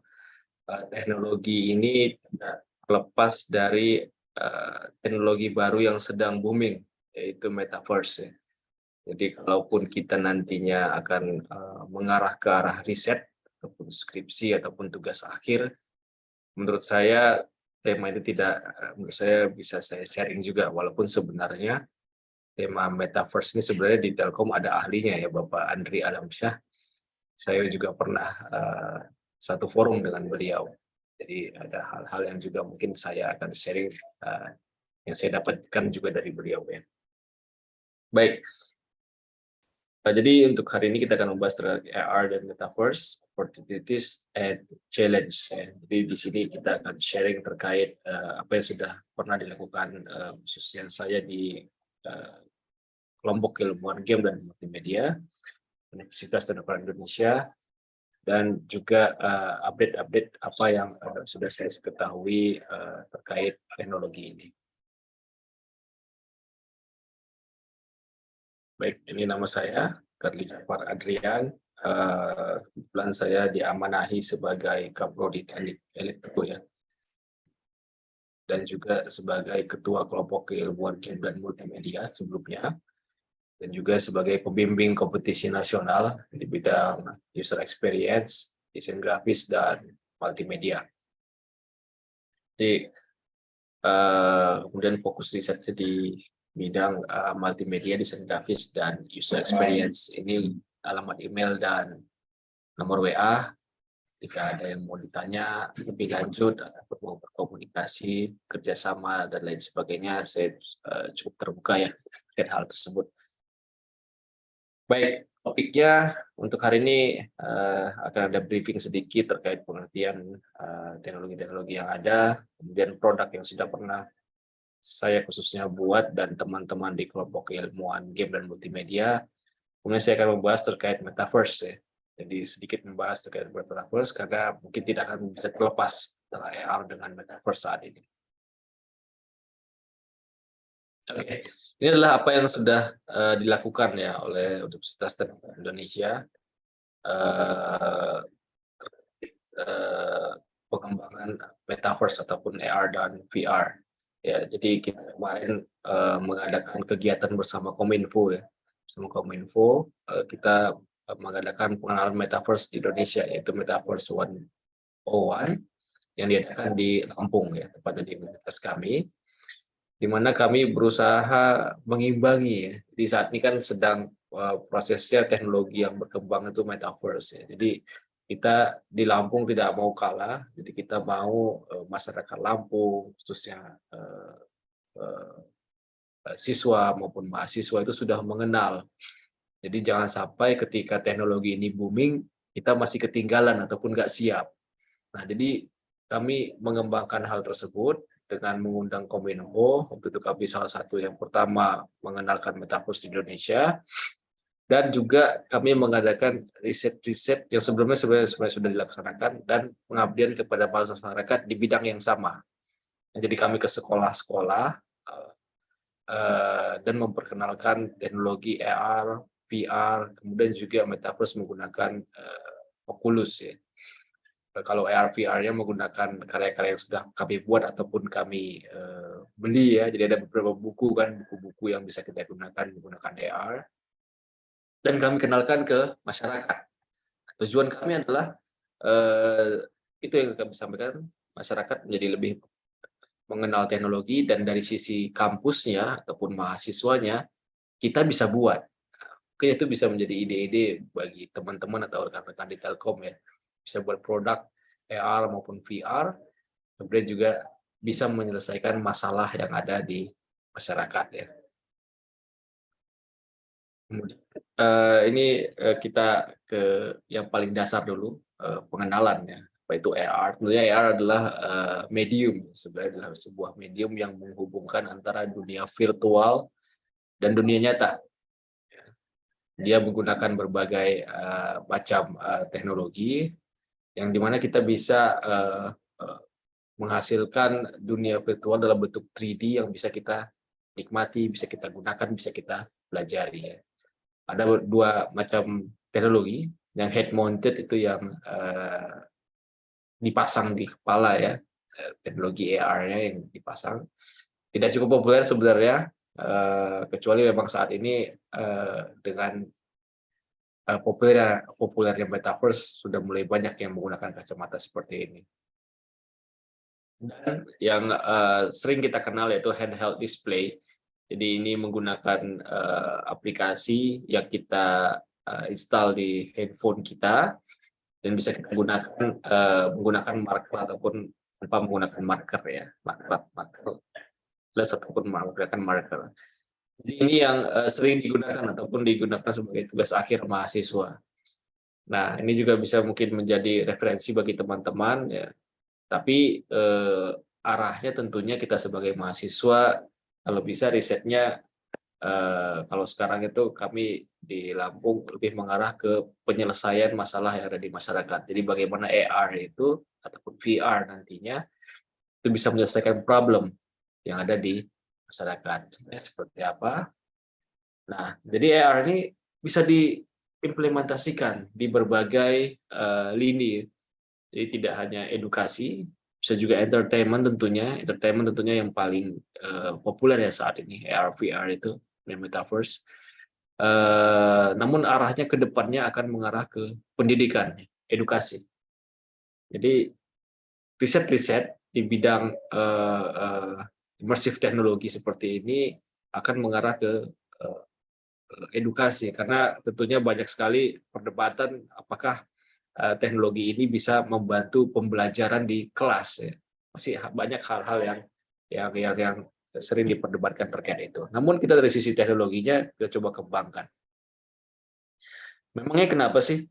teknologi ini tidak lepas dari teknologi baru yang sedang booming, yaitu metaverse ya. Jadi kalaupun kita nantinya akan mengarah ke arah riset ataupun skripsi ataupun tugas akhir, menurut saya tema itu menurut saya bisa saya sharing juga, walaupun sebenarnya tema metaverse ini sebenarnya di Telkom ada ahlinya ya, Bapak Andri Alamsyah. Saya juga pernah satu forum dengan beliau. Jadi ada hal-hal yang juga mungkin saya akan sharing yang saya dapatkan juga dari beliau ya. Baik. Jadi untuk hari ini kita akan membahas terkait AR dan Metaverse, opportunities and challenge. Ya. Jadi di sini kita akan sharing terkait apa yang sudah pernah dilakukan khususnya saya di kelompok ilmuwan game dan multimedia Universitas Tadulako Indonesia, dan juga update-update apa yang sudah saya ketahui terkait teknologi ini. Baik, ini nama saya, Kodli Jafar Adrian. Kebetulan saya diamanahi sebagai Kaprodi Teknik Elektro ya, dan juga sebagai Ketua Kelompok Keilmuan Game dan Multimedia sebelumnya, dan juga sebagai pembimbing kompetisi nasional di bidang user experience, desain grafis, dan multimedia. Jadi, kemudian fokus risetnya di bidang multimedia, desain grafis, dan user experience. Ini alamat email dan nomor WA. Jika ada yang mau ditanya lebih lanjut, atau mau berkomunikasi, kerjasama, dan lain sebagainya, saya cukup terbuka ya terkait hal tersebut. Baik, Topiknya untuk hari ini akan ada briefing sedikit terkait pengertian teknologi-teknologi yang ada, kemudian produk yang sudah pernah saya khususnya buat dan teman-teman di kelompok keilmuan game dan multimedia. Kemudian saya akan membahas terkait metaverse ya. Jadi sedikit membahas terkait metaverse karena mungkin tidak akan bisa terlepas antara AR dengan metaverse saat ini. Oke, ini adalah apa yang sudah dilakukan ya oleh Universitas Teknologi Indonesia pengembangan metaverse ataupun AR dan VR. Ya, jadi kita kemarin mengadakan kegiatan bersama Kominfo ya, bersama Kominfo kita mengadakan pengenalan metaverse di Indonesia yaitu Metaverse 101 yang diadakan di Lampung ya, tepatnya di universitas kami, di mana kami berusaha mengimbangi ya. Di saat ini kan sedang prosesnya teknologi yang berkembang itu metaverse ya. Jadi kita di Lampung tidak mau kalah, jadi kita mau masyarakat Lampung khususnya siswa maupun mahasiswa itu sudah mengenal. Jadi jangan sampai ketika teknologi ini booming kita masih ketinggalan ataupun nggak siap. Nah, jadi kami mengembangkan hal tersebut dengan mengundang Kominfo. Waktu itu kami salah satu yang pertama mengenalkan metaverse di Indonesia, dan juga kami mengadakan riset-riset yang sebelumnya sebenarnya sudah dilaksanakan dan pengabdian kepada masyarakat di bidang yang sama. Jadi kami ke sekolah-sekolah dan memperkenalkan teknologi AR, VR, kemudian juga metaverse menggunakan Oculus ya. Kalau AR VR-nya menggunakan karya-karya yang sudah kami buat ataupun kami beli ya. Jadi ada beberapa buku kan, buku-buku yang bisa kita gunakan menggunakan AR. Dan kami kenalkan ke masyarakat. Tujuan kami adalah itu yang kami sampaikan, masyarakat menjadi lebih mengenal teknologi dan dari sisi kampusnya ataupun mahasiswanya kita bisa buat. Mungkin itu bisa menjadi ide-ide bagi teman-teman atau rekan-rekan di Telkom ya. Bisa buat produk AR maupun VR, kemudian juga bisa menyelesaikan masalah yang ada di masyarakat ya. Kemudian ini kita ke yang paling dasar dulu, pengenalan ya, apa itu AR. Tentunya AR adalah medium, sebenarnya adalah sebuah medium yang menghubungkan antara dunia virtual dan dunia nyata. Dia menggunakan berbagai macam teknologi yang dimana kita bisa menghasilkan dunia virtual dalam bentuk 3D yang bisa kita nikmati, bisa kita gunakan, bisa kita pelajari. Ya. Ada dua macam teknologi, yang head mounted itu yang dipasang di kepala ya, teknologi AR-nya yang dipasang. Tidak cukup populer sebenarnya, kecuali memang saat ini dengan populernya metaverse sudah mulai banyak yang menggunakan kacamata seperti ini. Dan yang sering kita kenal yaitu handheld display. Jadi ini menggunakan aplikasi yang kita install di handphone kita dan bisa kita gunakan menggunakan marker ataupun tanpa menggunakan marker ya, marker plus ataupun menggunakan marker. Jadi ini yang sering digunakan ataupun digunakan sebagai tugas akhir mahasiswa. Nah, ini juga bisa mungkin menjadi referensi bagi teman-teman ya. Tapi arahnya tentunya kita sebagai mahasiswa kalau bisa risetnya kalau sekarang itu kami di Lampung lebih mengarah ke penyelesaian masalah yang ada di masyarakat. Jadi bagaimana AR itu ataupun VR nantinya itu bisa menyelesaikan problem yang ada di masyarakat. Seperti apa? Nah, jadi AR ini bisa diimplementasikan di berbagai lini. Jadi tidak hanya edukasi, bisa juga entertainment tentunya yang paling populer ya saat ini, AR, VR itu, dan metaverse. Namun arahnya ke depannya akan mengarah ke pendidikan, edukasi. Jadi riset-riset di bidang immersive teknologi seperti ini akan mengarah ke edukasi, karena tentunya banyak sekali perdebatan apakah teknologi ini bisa membantu pembelajaran di kelas ya. Masih banyak hal-hal yang sering diperdebatkan terkait itu. Namun kita dari sisi teknologinya kita coba kembangkan. Memangnya kenapa sih?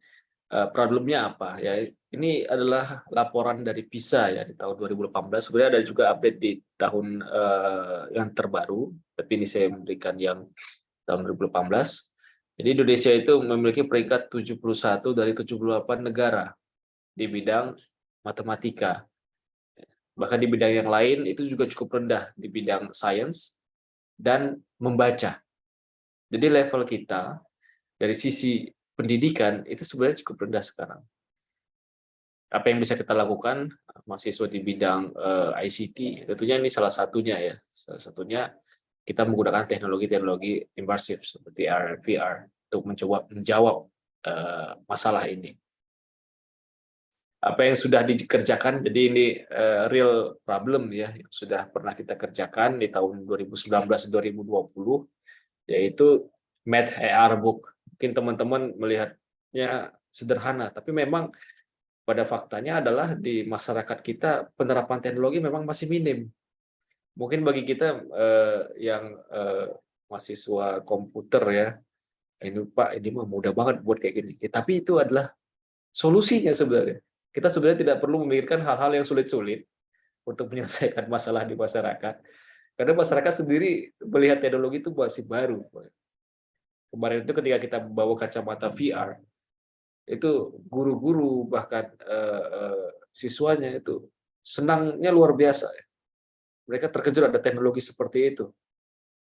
Problemnya apa? Ya, ini adalah laporan dari PISA ya di tahun 2018. Sebenarnya ada juga update di tahun yang terbaru, tapi ini saya memberikan yang tahun 2018. Jadi Indonesia itu memiliki peringkat 71 dari 78 negara di bidang matematika. Bahkan di bidang yang lain itu juga cukup rendah di bidang sains dan membaca. Jadi level kita dari sisi pendidikan itu sebenarnya cukup rendah sekarang. Apa yang bisa kita lakukan mahasiswa di bidang ICT? Tentunya ini salah satunya ya. Salah satunya kita menggunakan teknologi-teknologi immersif seperti AR, VR untuk mencoba menjawab masalah ini. Apa yang sudah dikerjakan, jadi ini real problem ya, yang sudah pernah kita kerjakan di tahun 2019-2020, yaitu Math AR Book. Mungkin teman-teman melihatnya sederhana, tapi memang pada faktanya adalah di masyarakat kita penerapan teknologi memang masih minim. Mungkin bagi kita yang mahasiswa komputer ya, ini Pak, ini mah mudah banget buat kayak gini. Tapi itu adalah solusinya sebenarnya. Kita sebenarnya tidak perlu memikirkan hal-hal yang sulit-sulit untuk menyelesaikan masalah di masyarakat. Karena masyarakat sendiri melihat teknologi itu masih baru. Kemarin itu ketika kita bawa kacamata VR, itu guru-guru bahkan siswanya itu senangnya luar biasa. Mereka terkejut ada teknologi seperti itu.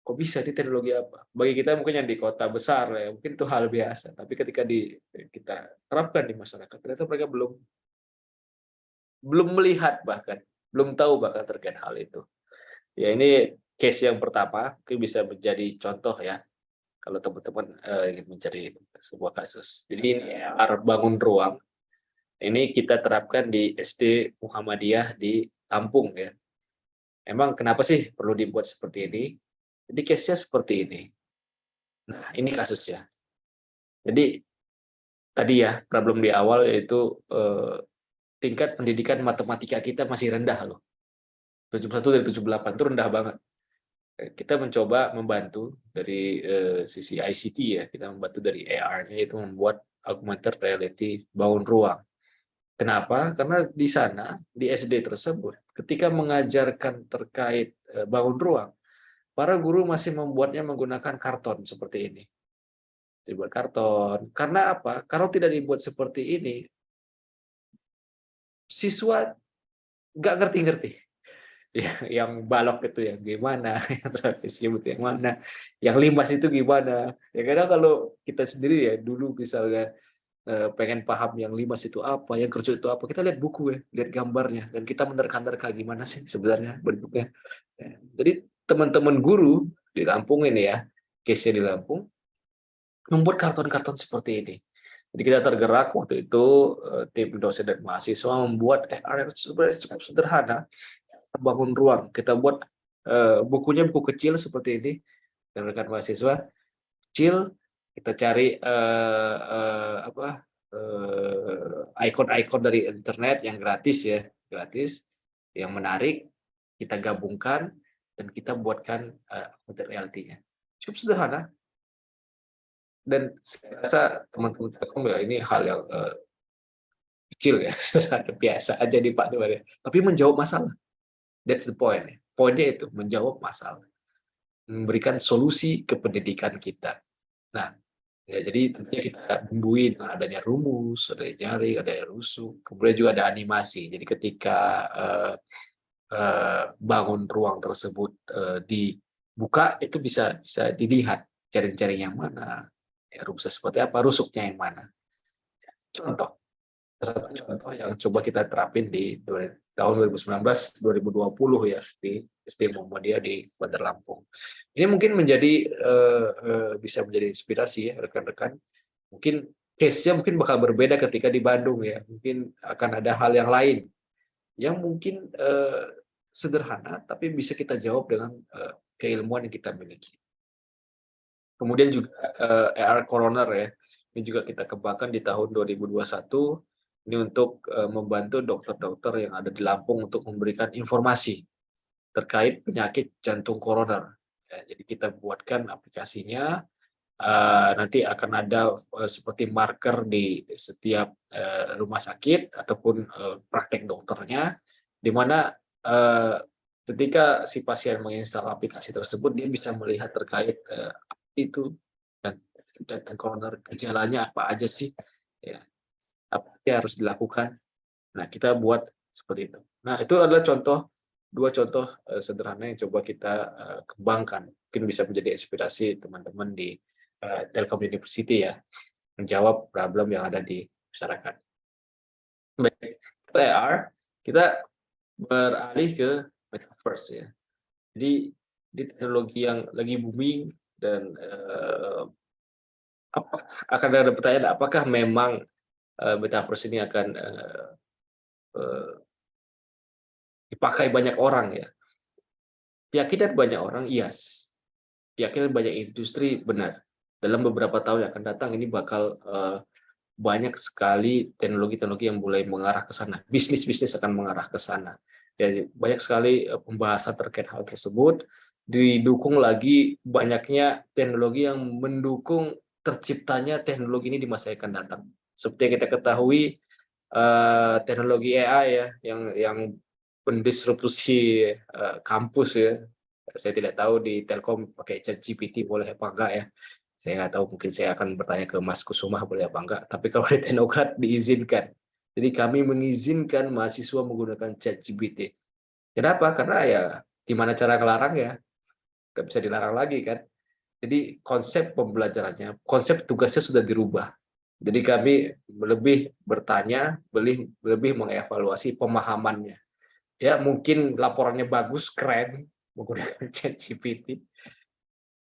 Kok bisa ini teknologi apa? Bagi kita mungkin yang di kota besar ya, mungkin itu hal biasa. Tapi ketika kita terapkan di masyarakat, ternyata mereka belum melihat bahkan, belum tahu bahkan terkait hal itu. Ya ini case yang pertama, mungkin bisa menjadi contoh ya kalau teman-teman ingin mencari sebuah kasus. Jadi ini bangun ruang. Ini kita terapkan di SD Muhammadiyah di Lampung ya. Emang kenapa sih perlu dibuat seperti ini? Jadi case-nya seperti ini. Nah, ini kasusnya. Jadi tadi ya problem di awal yaitu tingkat pendidikan matematika kita masih rendah loh. 71 dari 78 itu rendah banget. Kita mencoba membantu dari sisi ICT ya, kita membantu dari AR-nya itu membuat augmented reality bangun ruang. Kenapa? Karena di sana, di SD tersebut, ketika mengajarkan terkait bangun ruang, para guru masih membuatnya menggunakan karton seperti ini. Dibuat karton. Karena apa? Kalau tidak dibuat seperti ini, siswa nggak ngerti-ngerti. Yang balok itu yang gimana, yang trapesium itu yang mana, yang limas itu gimana. Ya kadang kalau kita sendiri ya dulu misalnya pengen paham yang limas itu apa, yang kerucut itu apa, kita lihat buku ya, lihat gambarnya, dan kita menerka-nerka gimana sih sebenarnya bentuknya. Jadi teman-teman guru di Lampung ini ya, case-nya di Lampung, membuat karton-karton seperti ini. Jadi kita tergerak waktu itu, tim dosen dan mahasiswa membuat AR yang sebenarnya cukup sederhana, bangun ruang. Kita buat bukunya buku kecil seperti ini, dan rekan mahasiswa kecil, kita cari ikon-ikon dari internet yang gratis ya, gratis, yang menarik, kita gabungkan dan kita buatkan augmented reality-nya. Cukup sederhana. Dan saya rasa teman-teman Telkom ya ini hal yang kecil ya, sederhana biasa aja nih Pak sebenarnya. Tapi menjawab masalah. That's the point. Poinnya itu menjawab masalah, memberikan solusi ke pendidikan kita. Nah, ya, jadi tentunya kita bumbui dengan adanya rumus, ada jaring, ada rusuk, kemudian juga ada animasi. Jadi ketika bangun ruang tersebut dibuka, itu bisa dilihat jaring-jaring yang mana, ya, rumusnya seperti apa, rusuknya yang mana. Contoh, satu contoh yang coba kita terapin di tahun 2019-2020 ya di SD Muhammadiyah di Bandar Lampung. Ini mungkin menjadi bisa menjadi inspirasi ya rekan-rekan. Mungkin case-nya mungkin bakal berbeda ketika di Bandung ya. Mungkin akan ada hal yang lain yang mungkin sederhana tapi bisa kita jawab dengan keilmuan yang kita miliki. Kemudian juga AR Coroner ya. Ini juga kita kembangkan di tahun 2021. Ini untuk membantu dokter-dokter yang ada di Lampung untuk memberikan informasi terkait penyakit jantung koroner. Ya, jadi kita buatkan aplikasinya, nanti akan ada seperti marker di setiap rumah sakit ataupun praktek dokternya, di mana ketika si pasien menginstal aplikasi tersebut, dia bisa melihat terkait apa itu dan gejalanya apa aja sih, ya, apa yang harus dilakukan. Nah, kita buat seperti itu. Nah, itu adalah dua contoh sederhana yang coba kita kembangkan. Mungkin bisa menjadi inspirasi teman-teman di Telkom University ya, menjawab problem yang ada di masyarakat. Baik, AR, kita beralih ke metaverse ya. Jadi di teknologi yang lagi booming dan akan ada pertanyaan, apakah memang metaverse ini akan dipakai banyak orang ya? Keyakinan banyak orang, yes. Keyakinan banyak industri, benar. Dalam beberapa tahun yang akan datang ini bakal banyak sekali teknologi-teknologi yang mulai mengarah ke sana. Bisnis-bisnis akan mengarah ke sana. Jadi banyak sekali pembahasan terkait hal tersebut, didukung lagi banyaknya teknologi yang mendukung terciptanya teknologi ini di masa yang akan datang. Seperti yang kita ketahui, teknologi AI ya, yang mendisrupsi kampus ya. Saya tidak tahu di Telkom pakai ChatGPT boleh apa enggak ya. Saya nggak tahu, mungkin saya akan bertanya ke Mas Kusuma boleh apa enggak. Tapi kalau di Teknokrat diizinkan. Jadi kami mengizinkan mahasiswa menggunakan ChatGPT. Kenapa? Karena ya gimana cara ngelarang ya? Nggak bisa dilarang lagi kan. Jadi konsep pembelajarannya, konsep tugasnya sudah dirubah. Jadi kami lebih bertanya, lebih mengevaluasi pemahamannya. Ya mungkin laporannya bagus, keren, menggunakan ChatGPT,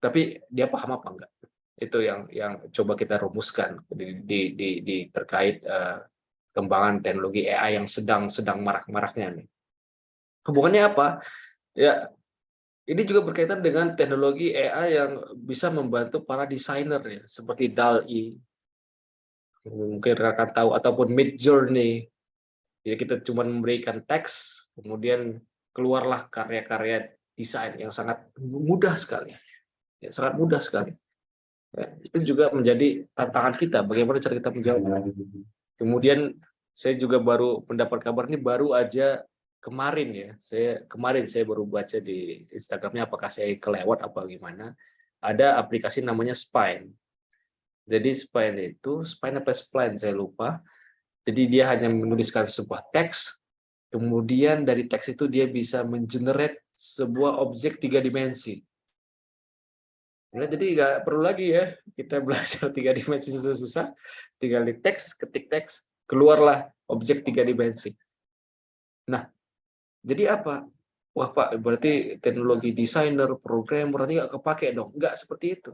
tapi dia paham apa enggak? Itu yang coba kita rumuskan di terkait kembangan teknologi AI yang sedang marak-maraknya nih. Hubungannya apa? Ya, ini juga berkaitan dengan teknologi AI yang bisa membantu para desainer ya, seperti DALL-E, mungkin rekan tahu, ataupun Midjourney. Jadi kita cuma memberikan teks, kemudian keluarlah karya-karya desain yang sangat mudah sekali. Ya, sangat mudah sekali. Ya, itu juga menjadi tantangan kita, bagaimana cara kita menjawab. Kemudian saya juga baru mendapat kabar ini baru aja kemarin ya. Saya baru baca di Instagramnya, apakah saya kelewat apa gimana. Ada aplikasi namanya Spine. Jadi Spine apa Spline saya lupa. Jadi dia hanya menuliskan sebuah teks, kemudian dari teks itu dia bisa mengenerate sebuah objek 3 dimensi. Ya, jadi nggak perlu lagi ya kita belajar 3 dimensi susah-susah, tinggal di teks, ketik teks, keluarlah objek 3 dimensi. Nah, jadi apa? Wah Pak, berarti teknologi desainer, programmer, berarti nggak kepake dong. Nggak seperti itu.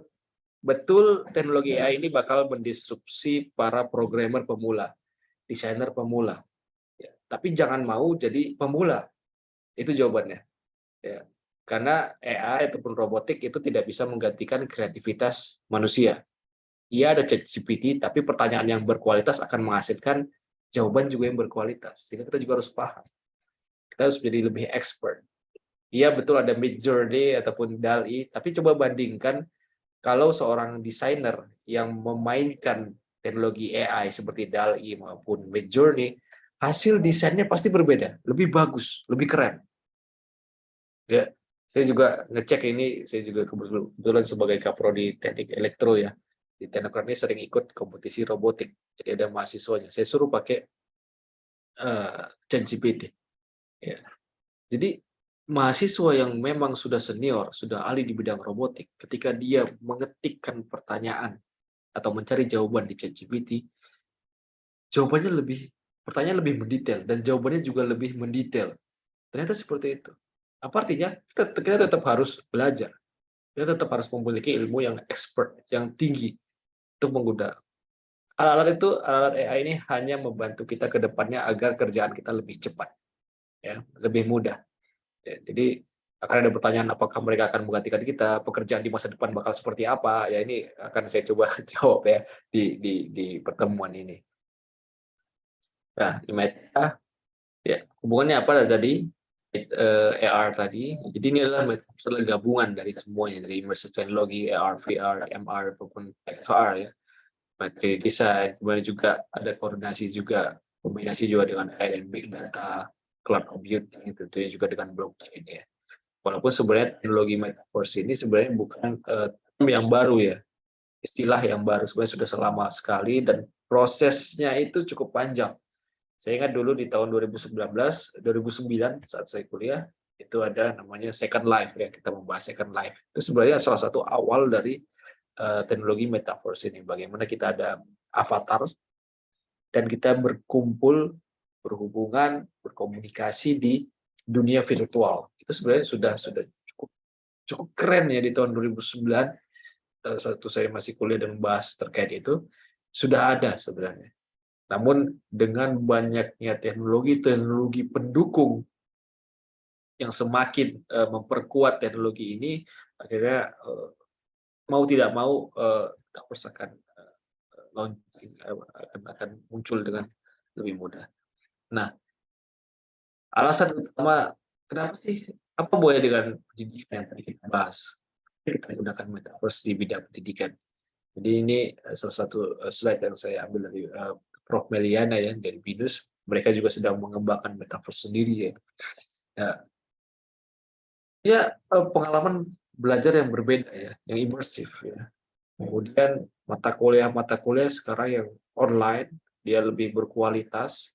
Betul, teknologi AI ini bakal mendisrupsi para programmer pemula, desainer pemula. Ya, tapi jangan mau jadi pemula. Itu jawabannya. Ya. Karena AI ataupun robotik itu tidak bisa menggantikan kreativitas manusia. Iya ada ChatGPT, tapi pertanyaan yang berkualitas akan menghasilkan jawaban juga yang berkualitas. Sehingga kita juga harus paham. Kita harus menjadi lebih expert. Iya betul ada Midjourney ataupun DALL-E, tapi coba bandingkan kalau seorang desainer yang memainkan teknologi AI seperti DALL-E maupun Midjourney, hasil desainnya pasti berbeda, lebih bagus, lebih keren. Ya, saya juga ngecek ini, saya juga kebetulan sebagai kaprodi teknik elektro ya. Di Teknokrat ini sering ikut kompetisi robotik. Jadi ada mahasiswanya. Saya suruh pakai ChatGPT. Ya. Jadi mahasiswa yang memang sudah senior, sudah ahli di bidang robotik, ketika dia mengetikkan pertanyaan atau mencari jawaban di ChatGPT, pertanyaan lebih mendetail dan jawabannya juga lebih mendetail. Ternyata seperti itu. Apa artinya? Kita tetap harus belajar. Kita tetap harus memiliki ilmu yang expert, yang tinggi untuk menggunakan. Alat AI ini hanya membantu kita ke depannya agar kerjaan kita lebih cepat, ya, lebih mudah. Ya, jadi akan ada pertanyaan apakah mereka akan menggantikan kita, pekerjaan di masa depan bakal seperti apa? Ya ini akan saya coba jawab ya di pertemuan ini. Nah, di meta ya hubungannya apa tadi? AR tadi. Jadi ini adalah gabungan dari semuanya, dari immersive technology, AR, VR, MR, maupun XR ya. Materi desain, kemudian juga ada koordinasi juga, kombinasi juga dengan AI dan big data, cloud computing, tentunya juga dengan blockchain ya. Walaupun sebenarnya teknologi metaverse ini sebenarnya bukan term yang baru ya, istilah yang baru, sebenarnya sudah lama sekali dan prosesnya itu cukup panjang. Saya ingat dulu di tahun 2009 saat saya kuliah, itu ada namanya Second Life ya, kita membahas Second Life. Itu sebenarnya salah satu awal dari teknologi metaverse ini, bagaimana kita ada avatar dan kita berkumpul, berhubungan, berkomunikasi di dunia virtual. Itu sebenarnya sudah cukup keren ya di tahun 2009, waktu saya masih kuliah dan membahas terkait itu, sudah ada sebenarnya. Namun dengan banyaknya teknologi pendukung yang semakin memperkuat teknologi ini, akhirnya mau tidak mau metaverse akan muncul dengan lebih mudah. Nah, alasan utama kenapa sih, apa boleh dengan pendidikan yang tadi kita bahas, kita gunakan metaverse di bidang pendidikan. Jadi ini salah satu slide yang saya ambil dari Prof. Meliana ya, dari BINUS. Mereka juga sedang mengembangkan metaverse sendiri ya. Pengalaman belajar yang berbeda ya, yang imersif ya. Kemudian mata kuliah sekarang yang online, dia lebih berkualitas.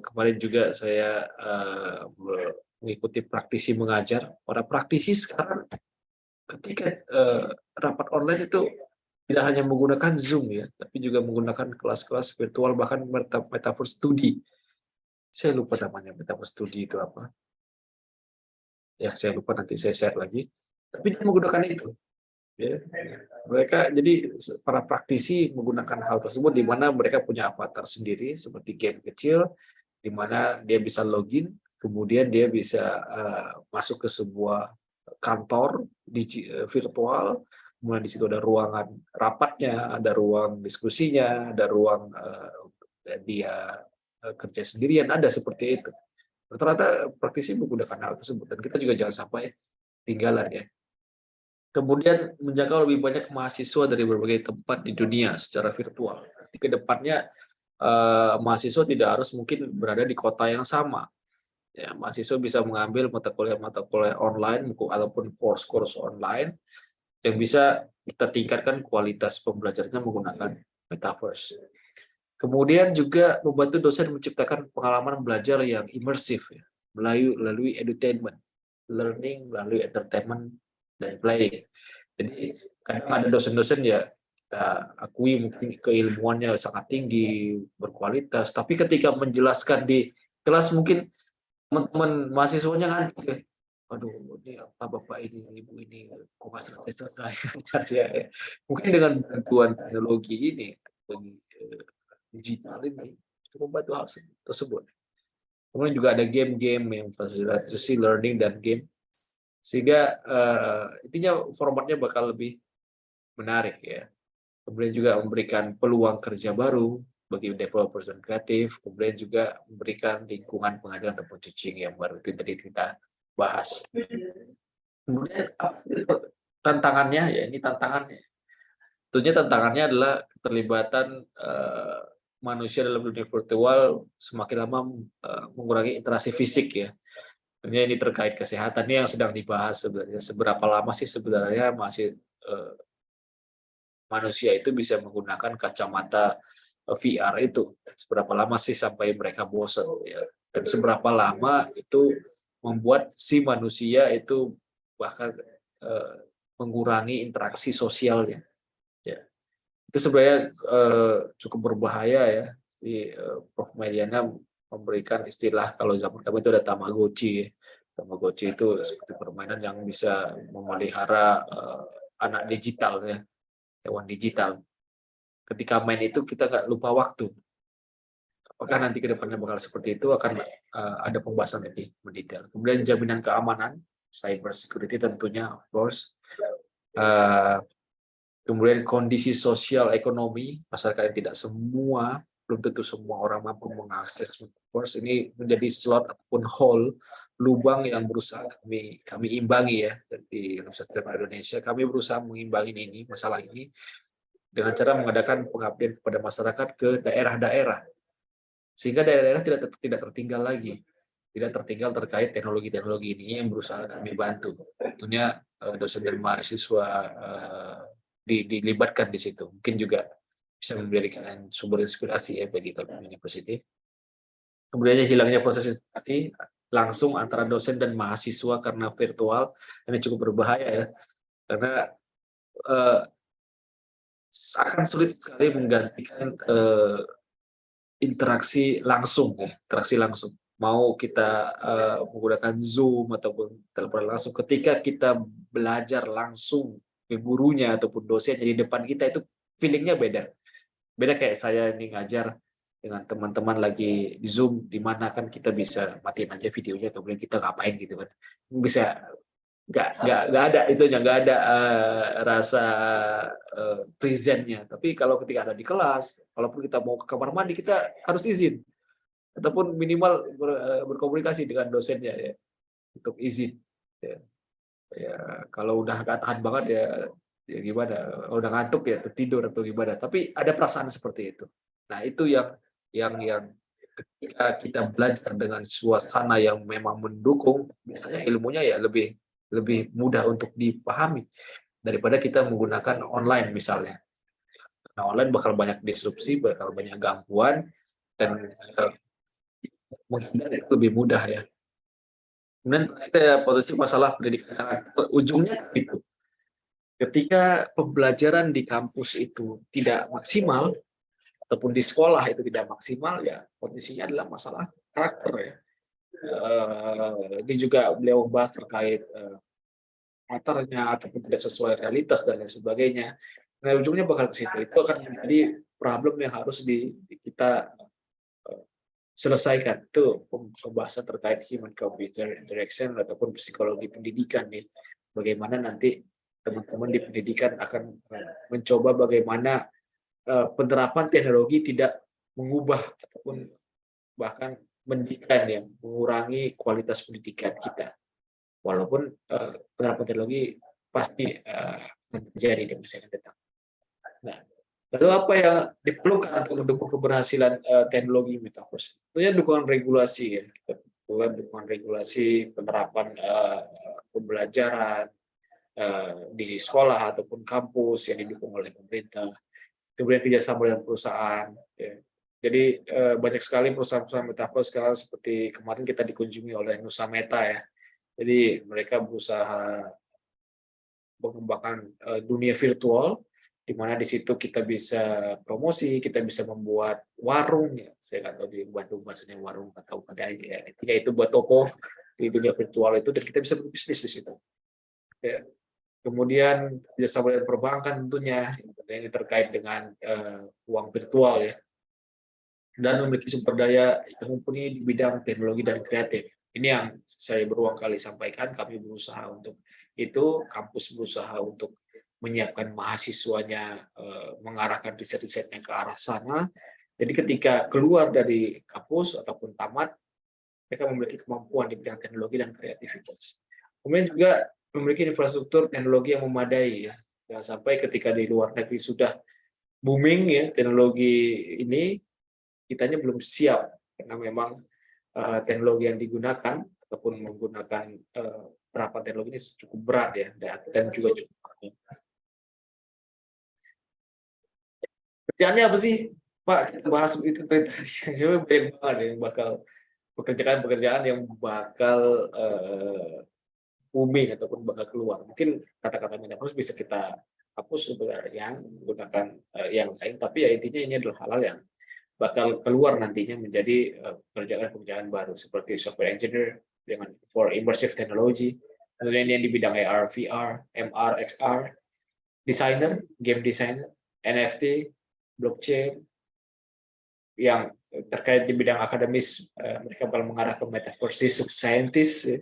Kemarin juga saya mengikuti praktisi mengajar. Para praktisi sekarang ketika rapat online itu tidak hanya menggunakan Zoom ya, tapi juga menggunakan kelas-kelas virtual, bahkan metaverse studi. Saya lupa namanya metaverse studi itu apa. Ya, saya lupa, nanti saya share lagi. Tapi dia menggunakan itu. Ya. Mereka, jadi para praktisi menggunakan hal tersebut di mana mereka punya avatar sendiri seperti game kecil, di mana dia bisa login, kemudian dia bisa masuk ke sebuah kantor virtual, kemudian di situ ada ruangan rapatnya, ada ruang diskusinya, ada ruang dia kerja sendirian, ada seperti itu. Rata-rata praktisi menggunakan hal tersebut, dan kita juga jangan sampai tinggalan ya. Kemudian menjangkau lebih banyak mahasiswa dari berbagai tempat di dunia secara virtual. Ke depannya mahasiswa tidak harus mungkin berada di kota yang sama. Ya, mahasiswa bisa mengambil mata kuliah online ataupun course online yang bisa kita tingkatkan kualitas pembelajarannya menggunakan metaverse. Kemudian juga membantu dosen menciptakan pengalaman belajar yang imersif ya, melalui edutainment, learning melalui entertainment dan playing. Jadi kadang ada dosen-dosen ya, kita akui mungkin keilmuannya sangat tinggi, berkualitas, tapi ketika menjelaskan di kelas mungkin teman-teman mahasiswanya ngantuk ya. Aduh, ini apa bapak ini, ibu ini, kok nggak selesai. Ya. Mungkin dengan bantuan teknologi ini, digital ini, itu membantu hal tersebut. Kemudian juga ada game-game yang fasilitasi learning dan game, sehingga intinya formatnya bakal lebih menarik ya. Kemudian juga memberikan peluang kerja baru bagi developers dan kreatif, kemudian juga memberikan lingkungan pengajaran atau teaching yang baru, itu tadi kita bahas. Kemudian tantangannya ya, ini tantangannya. Tentunya tantangannya adalah keterlibatan manusia dalam dunia virtual semakin lama mengurangi interaksi fisik ya. Tentunya ini terkait kesehatan, ini yang sedang dibahas sebenarnya. Seberapa lama sih sebenarnya manusia itu bisa menggunakan kacamata VR itu? Seberapa lama sih sampai mereka bosan ya? Dan seberapa lama itu membuat si manusia itu bahkan mengurangi interaksi sosialnya? Ya. Itu sebenarnya cukup berbahaya ya. Di Prof. Meliana memberikan istilah, kalau zaman kami itu ada Tamagotchi. Tamagotchi itu seperti permainan yang bisa memelihara anak digital ya, hewan digital. Ketika main itu kita nggak lupa waktu. Apakah nanti ke depannya bakal seperti itu, akan ada pembahasan lebih mendetail. Kemudian jaminan keamanan, cyber security tentunya, of course. Kemudian kondisi sosial ekonomi, masyarakat yang tidak semua belum tentu semua orang mampu mengakses metaverse. Ini menjadi slot ataupun hole, lubang yang berusaha kami imbangi ya di Universitas Pendidikan Indonesia. Kami berusaha mengimbangi ini masalah ini dengan cara mengadakan pengabdian kepada masyarakat ke daerah-daerah, sehingga daerah-daerah tidak tertinggal lagi, tidak tertinggal terkait teknologi-teknologi ini yang berusaha kami bantu. Tentunya dosen dan mahasiswa dilibatkan di situ, mungkin juga bisa memberikan sumber inspirasi ya bagi Telkom University. Kemudian hilangnya proses interaksi langsung antara dosen dan mahasiswa karena virtual, ini cukup berbahaya ya, karena akan sulit sekali menggantikan interaksi langsung ya, interaksi langsung. Mau kita menggunakan Zoom ataupun telepon langsung, ketika kita belajar langsung ke gurunya ataupun dosennya di depan kita, itu feelingnya beda. Beda kayak saya ini ngajar dengan teman-teman lagi di Zoom, di mana kan kita bisa matiin aja videonya, kemudian kita ngapain gitu kan. Bisa nggak ada itunya, nggak ada rasa presentnya. Tapi kalau ketika ada di kelas, walaupun kita mau ke kamar mandi, kita harus izin ataupun minimal berkomunikasi dengan dosennya ya untuk izin. Ya, kalau udah nggak tahan banget ya gimana? Kalau udah ngantuk ya tertidur atau gimana. Tapi ada perasaan seperti itu. Nah itu yang ketika kita belajar dengan suasana yang memang mendukung, biasanya ilmunya ya lebih mudah untuk dipahami daripada kita menggunakan online misalnya. Nah, online bakal banyak disrupsi, bakal banyak gangguan, dan menghindar itu lebih mudah ya. Kemudian kita potensi masalah pendidikan karakter, ujungnya itu. Ketika pembelajaran di kampus itu tidak maksimal, ataupun di sekolah itu tidak maksimal, ya potensinya adalah masalah karakter ya. Ini juga beliau bahas terkait materinya ataupun tidak sesuai realitas dan lain sebagainya. Nah, ujungnya bakal ke situ. Itu akan menjadi problem yang harus kita selesaikan. Itu pembahasan terkait human computer interaction ataupun psikologi pendidikan nih. Bagaimana nanti teman-teman di pendidikan akan mencoba bagaimana penerapan teknologi tidak mengubah ataupun bahkan mendikan ya, mengurangi kualitas pendidikan kita. Walaupun penerapan teknologi pasti akan terjadi di masa yang datang. Nah, lalu apa yang diperlukan untuk mendukung keberhasilan teknologi metaverse? Tentunya dukungan regulasi ya, dukungan regulasi penerapan pembelajaran di sekolah ataupun kampus yang didukung oleh pemerintah. Kemudian kerjasama dengan perusahaan. Ya. Jadi banyak sekali perusahaan-perusahaan metaverse sekarang, seperti kemarin kita dikunjungi oleh Nusa Meta ya. Jadi mereka berusaha mengembangkan dunia virtual, di mana di situ kita bisa promosi, kita bisa membuat warung ya. Saya nggak tahu di Bandung bahasanya warung atau kedai ya. Intinya itu buat toko di dunia virtual itu, dan kita bisa berbisnis di situ. Ya. Kemudian kerjasama dengan perbankan tentunya, yang terkait dengan uang virtual ya. Dan memiliki sumber daya yang mumpuni di bidang teknologi dan kreatif. Ini yang saya berulang kali sampaikan, kami berusaha untuk itu, kampus berusaha untuk menyiapkan mahasiswanya, mengarahkan riset-risetnya ke arah sana. Jadi ketika keluar dari kampus ataupun tamat, mereka memiliki kemampuan di bidang teknologi dan kreativitas. Kemudian juga memiliki infrastruktur teknologi yang memadai ya. Jangan sampai ketika di luar negeri sudah booming ya teknologi ini, kitanya belum siap karena memang teknologi yang digunakan ataupun menggunakan penerapan teknologi ini cukup berat ya, dan juga cukup mahal. Kerjaannya apa sih, Pak? Kita bahas itu tadi. Sebenarnya banyak banget yang bakal pekerjaan-pekerjaan yang bakal booming ataupun bakal keluar. Mungkin kata-kata metaverse bisa kita hapus sebenarnya menggunakan yang lain, tapi ya intinya ini adalah hal-hal yang bakal keluar nantinya menjadi pekerjaan-pekerjaan baru seperti software engineer dengan for immersive technology, tentunya ini yang di bidang AR, VR, MR, XR, designer, game designer, NFT, blockchain, yang terkait di bidang akademis mereka bakal mengarah ke metaverse scientist,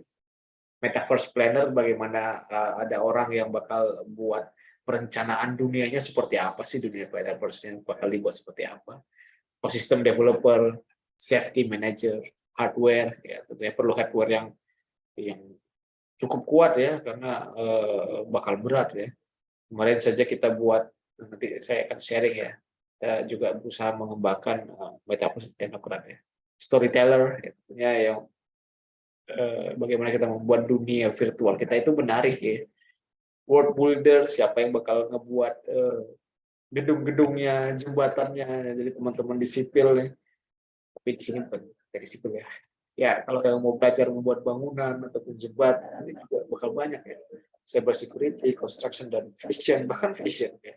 metaverse planner, bagaimana ada orang yang bakal buat perencanaan dunianya seperti apa sih, dunia metaverse yang bakal dibuat seperti apa. ekosistem developer, safety manager, hardware, ya tentunya perlu hardware yang cukup kuat ya, karena bakal berat ya. Kemarin saja kita buat, nanti saya akan sharing ya, kita juga berusaha mengembangkan metaverse teknokrat ya, storyteller ya, yang bagaimana kita membuat dunia virtual kita itu menarik ya, world builder, siapa yang bakal ngebuat gedung-gedungnya, jembatannya, jadi teman-teman di sipil ya. Tapi di sini bukan dari sipil ya. Ya, kalau yang mau belajar membuat bangunan ataupun jembatan, ini juga bakal banyak ya. Cyber security, construction, dan fashion, bahkan fashion ya.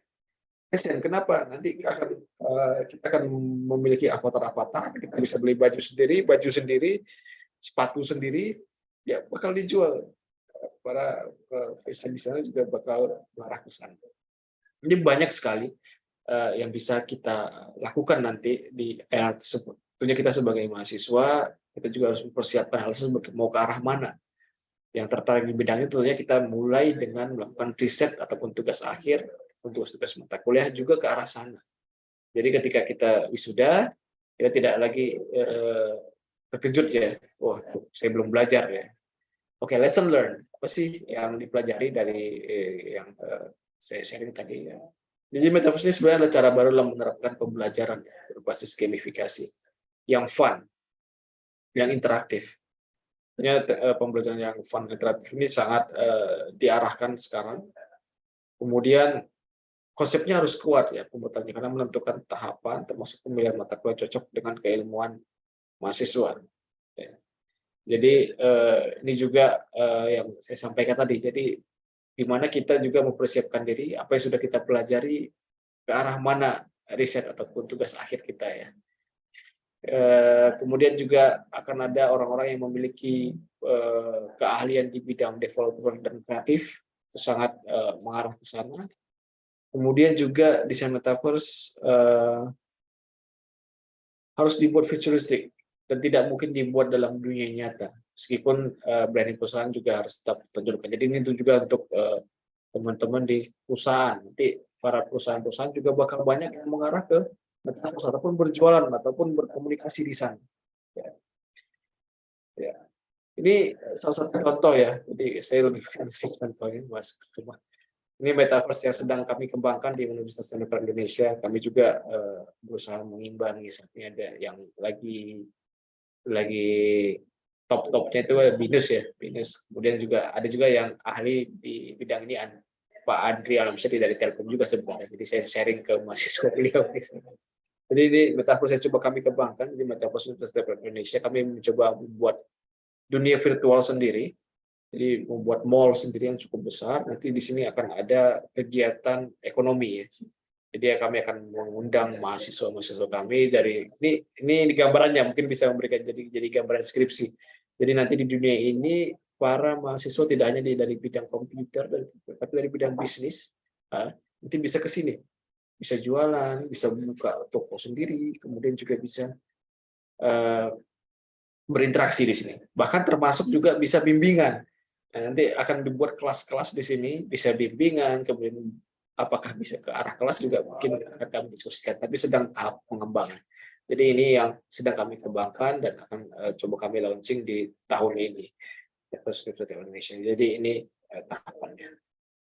Fashion, kenapa? Nanti kita akan memiliki avatar-avatar, kita bisa beli baju sendiri, sepatu sendiri, ya bakal dijual. Para fashion designer juga bakal mengarah ke sana. Jadi banyak sekali yang bisa kita lakukan nanti di era tersebut. Tentunya kita sebagai mahasiswa, kita juga harus mempersiapkan hal tersebut mau ke arah mana. Yang tertarik di bidang itu, tentunya kita mulai dengan melakukan riset ataupun tugas akhir, untuk tugas mata kuliah juga ke arah sana. Jadi ketika kita wisuda, kita tidak lagi terkejut ya, wah saya belum belajar ya. Oke, lesson learn. Apa sih yang dipelajari dari yang saya sharing tadi ya. Jadi metaverse ini sebenarnya adalah cara baru dalam menerapkan pembelajaran berbasis gamifikasi yang fun, yang interaktif. Ternyata pembelajaran yang fun, interaktif ini sangat diarahkan sekarang. Kemudian konsepnya harus kuat ya pembuatannya, karena menentukan tahapan termasuk pemilihan mata kuliah cocok dengan keilmuan mahasiswa. Ya. Jadi ini juga yang saya sampaikan tadi. Jadi gimana kita juga mempersiapkan diri, apa yang sudah kita pelajari, ke arah mana riset ataupun tugas akhir kita ya. Kemudian juga akan ada orang-orang yang memiliki keahlian di bidang developer dan kreatif, itu sangat mengarah ke sana. Kemudian juga desain metaverse harus dibuat futuristik dan tidak mungkin dibuat dalam dunia nyata. Meskipun branding perusahaan juga harus tetap ditonjolkan. Jadi ini juga untuk teman-teman di perusahaan. Nanti para perusahaan-perusahaan juga bakal banyak yang mengarah ke metaverse ataupun berjualan ataupun berkomunikasi di sana. Ya. Ya. Ini salah satu contoh ya. Jadi saya lebih kasih contohnya, Mas. Ini metaverse yang sedang kami kembangkan di Universitas Teknokrat Indonesia. Kami juga berusaha mengimbangi. Saatnya ada yang lagi top-topnya itu BINUS ya, BINUS. Kemudian juga ada juga yang ahli di bidang ini, Pak Andri Alamsyari dari Telkom juga sebenarnya. Jadi saya sharing ke mahasiswa beliau. Jadi ini metaverse yang coba kami kembangkan di Metaverse Universitas Indonesia. Kami mencoba membuat dunia virtual sendiri. Jadi membuat mall sendiri yang cukup besar. Nanti di sini akan ada kegiatan ekonomi ya. Jadi kami akan mengundang mahasiswa kami dari ini gambarannya, mungkin bisa memberikan jadi gambaran skripsi. Jadi nanti di dunia ini para mahasiswa tidak hanya dari bidang komputer, tapi dari bidang bisnis, nanti bisa ke sini, bisa jualan, bisa buka toko sendiri, kemudian juga bisa berinteraksi di sini. Bahkan termasuk juga bisa bimbingan. Nah, nanti akan dibuat kelas-kelas di sini, bisa bimbingan, kemudian apakah bisa ke arah kelas juga mungkin akan kami diskusikan, tapi sedang tahap pengembangan. Jadi ini yang sedang kami kembangkan dan akan coba kami launching di tahun ini. Indonesia. Jadi ini tahapannya.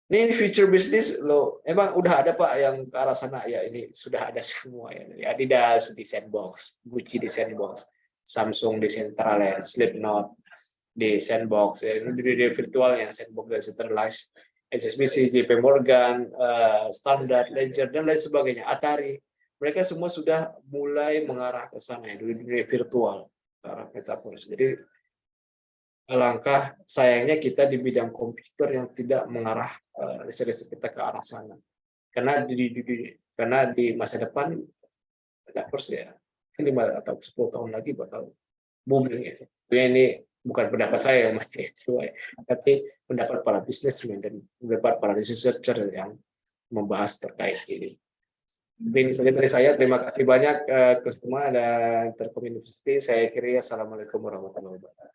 Ini future business loh, emang udah ada Pak yang ke arah sana ya, ini sudah ada semua ya. Dari Adidas di Sandbox, Gucci di Sandbox, Samsung di Centralized, Slipknot di Sandbox, ya, ini di virtual yang Sandbox dan Centralized. HSBC, JP Morgan, Standard, Ledger, dan lain sebagainya, Atari, mereka semua sudah mulai mengarah ke sana ya, di dunia virtual, ke arah metaverse. Jadi alangkah sayangnya kita di bidang komputer yang tidak mengarah riset-riset kita ke arah sana, karena di masa depan metaverse ya 5 atau 10 tahun lagi bakal booming ya. Ini bukan pendapat saya yang sesuai, tapi pendapat para businessman dan pendapat para researcher yang membahas terkait ini. Ini saja dari saya. Terima kasih banyak ke semua dan Telkom University. Saya akhiri. Assalamualaikum warahmatullahi wabarakatuh.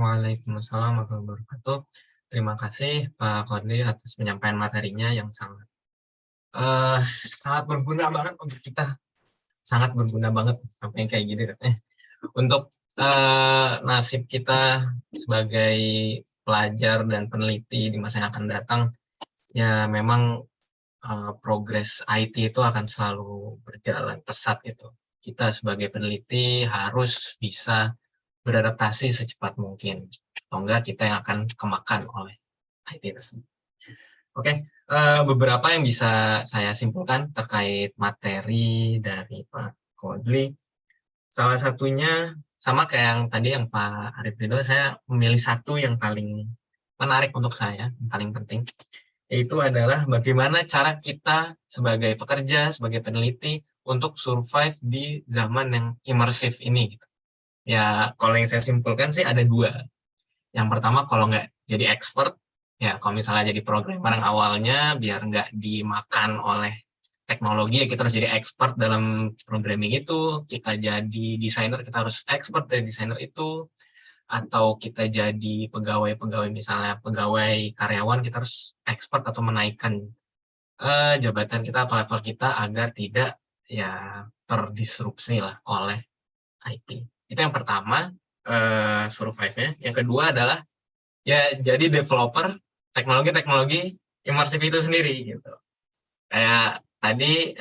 Waalaikumsalam warahmatullahi wabarakatuh. Terima kasih Pak Kodli atas penyampaian materinya yang sangat berguna banget untuk kita sangat berguna banget sampai kayak gini. Untuk nasib kita sebagai pelajar dan peneliti di masa yang akan datang, ya memang progres IT itu akan selalu berjalan pesat itu. Kita sebagai peneliti harus bisa beradaptasi secepat mungkin, atau enggak kita yang akan kemakan oleh IT tersebut. Oke, beberapa yang bisa saya simpulkan terkait materi dari Pak Kodli. Salah satunya sama kayak yang tadi yang Pak Arif Ridho, saya memilih satu yang paling menarik untuk saya, yang paling penting, yaitu adalah bagaimana cara kita sebagai pekerja, sebagai peneliti untuk survive di zaman yang imersif ini. Ya, kalau yang saya simpulkan sih ada dua. Yang pertama, kalau nggak jadi expert, ya kalau misalnya jadi programmer yang awalnya, biar nggak dimakan oleh teknologi, ya kita harus jadi expert dalam programming itu. Kita jadi desainer, kita harus expert dari desainer itu. Atau kita jadi pegawai-pegawai, misalnya pegawai karyawan, kita harus expert atau menaikkan jabatan kita atau level kita agar tidak ya terdisrupsi lah oleh IT. Itu yang pertama, survive-nya. Yang kedua adalah ya jadi developer teknologi-teknologi imersif itu sendiri gitu. Kayak tadi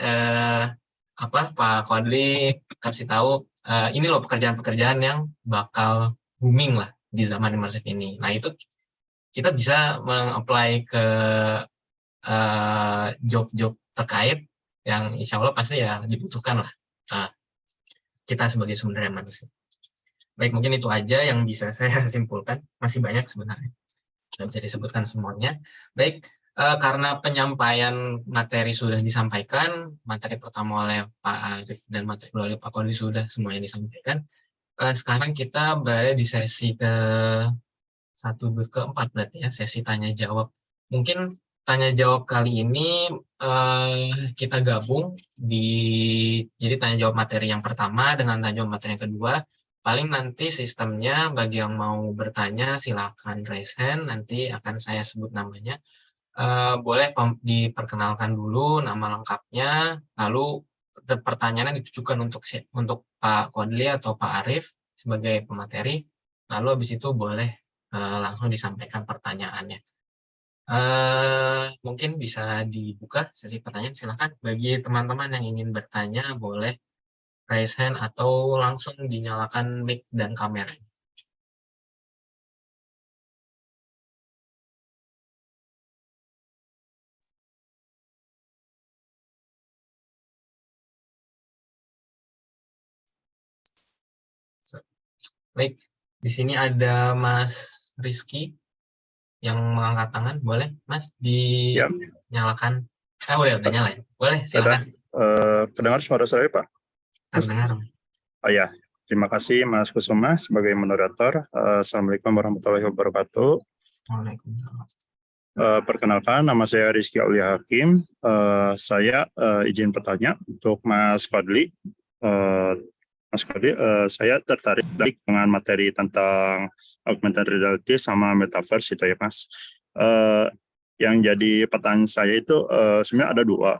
Pak Kodli kasih tahu ini loh pekerjaan-pekerjaan yang bakal booming lah di zaman imersif ini. Nah, itu kita bisa meng-apply ke job-job terkait yang insya Allah pasti ya dibutuhkan lah kita sebagai sumber daya manusia. Baik, mungkin itu aja yang bisa saya simpulkan. Masih banyak sebenarnya, nggak bisa disebutkan semuanya. Baik, karena penyampaian materi sudah disampaikan, materi pertama oleh Pak Arif dan materi kedua oleh Pak Kodli sudah semuanya disampaikan. Sekarang kita berada di sesi keempat berarti ya, sesi tanya jawab. Mungkin tanya jawab kali ini kita gabung jadi tanya jawab materi yang pertama dengan tanya jawab materi yang kedua. Paling nanti sistemnya bagi yang mau bertanya silakan raise hand, nanti akan saya sebut namanya. Boleh diperkenalkan dulu nama lengkapnya, lalu pertanyaannya ditujukan untuk Pak Kodli atau Pak Arif sebagai pemateri, lalu habis itu boleh langsung disampaikan pertanyaannya. Mungkin bisa dibuka sesi pertanyaan, silakan. Bagi teman-teman yang ingin bertanya boleh raise hand atau langsung dinyalakan mic dan kamera. Baik, di sini ada Mas Rizky yang mengangkat tangan. Boleh, Mas, dinyalakan? Udah nyala ya? Boleh, silakan. Kedengar suara saya, Pak? Terdengar. Oh ya, terima kasih Mas Kusuma sebagai moderator. Assalamualaikum warahmatullahi wabarakatuh. Waalaikumsalam. Perkenalkan, nama saya Rizky Aulia Hakim. Saya izin bertanya untuk Mas Kodli. Mas Kodli, saya tertarik dengan materi tentang augmented reality sama metaverse itu ya, Mas. Yang jadi pertanyaan saya itu sebenarnya ada dua.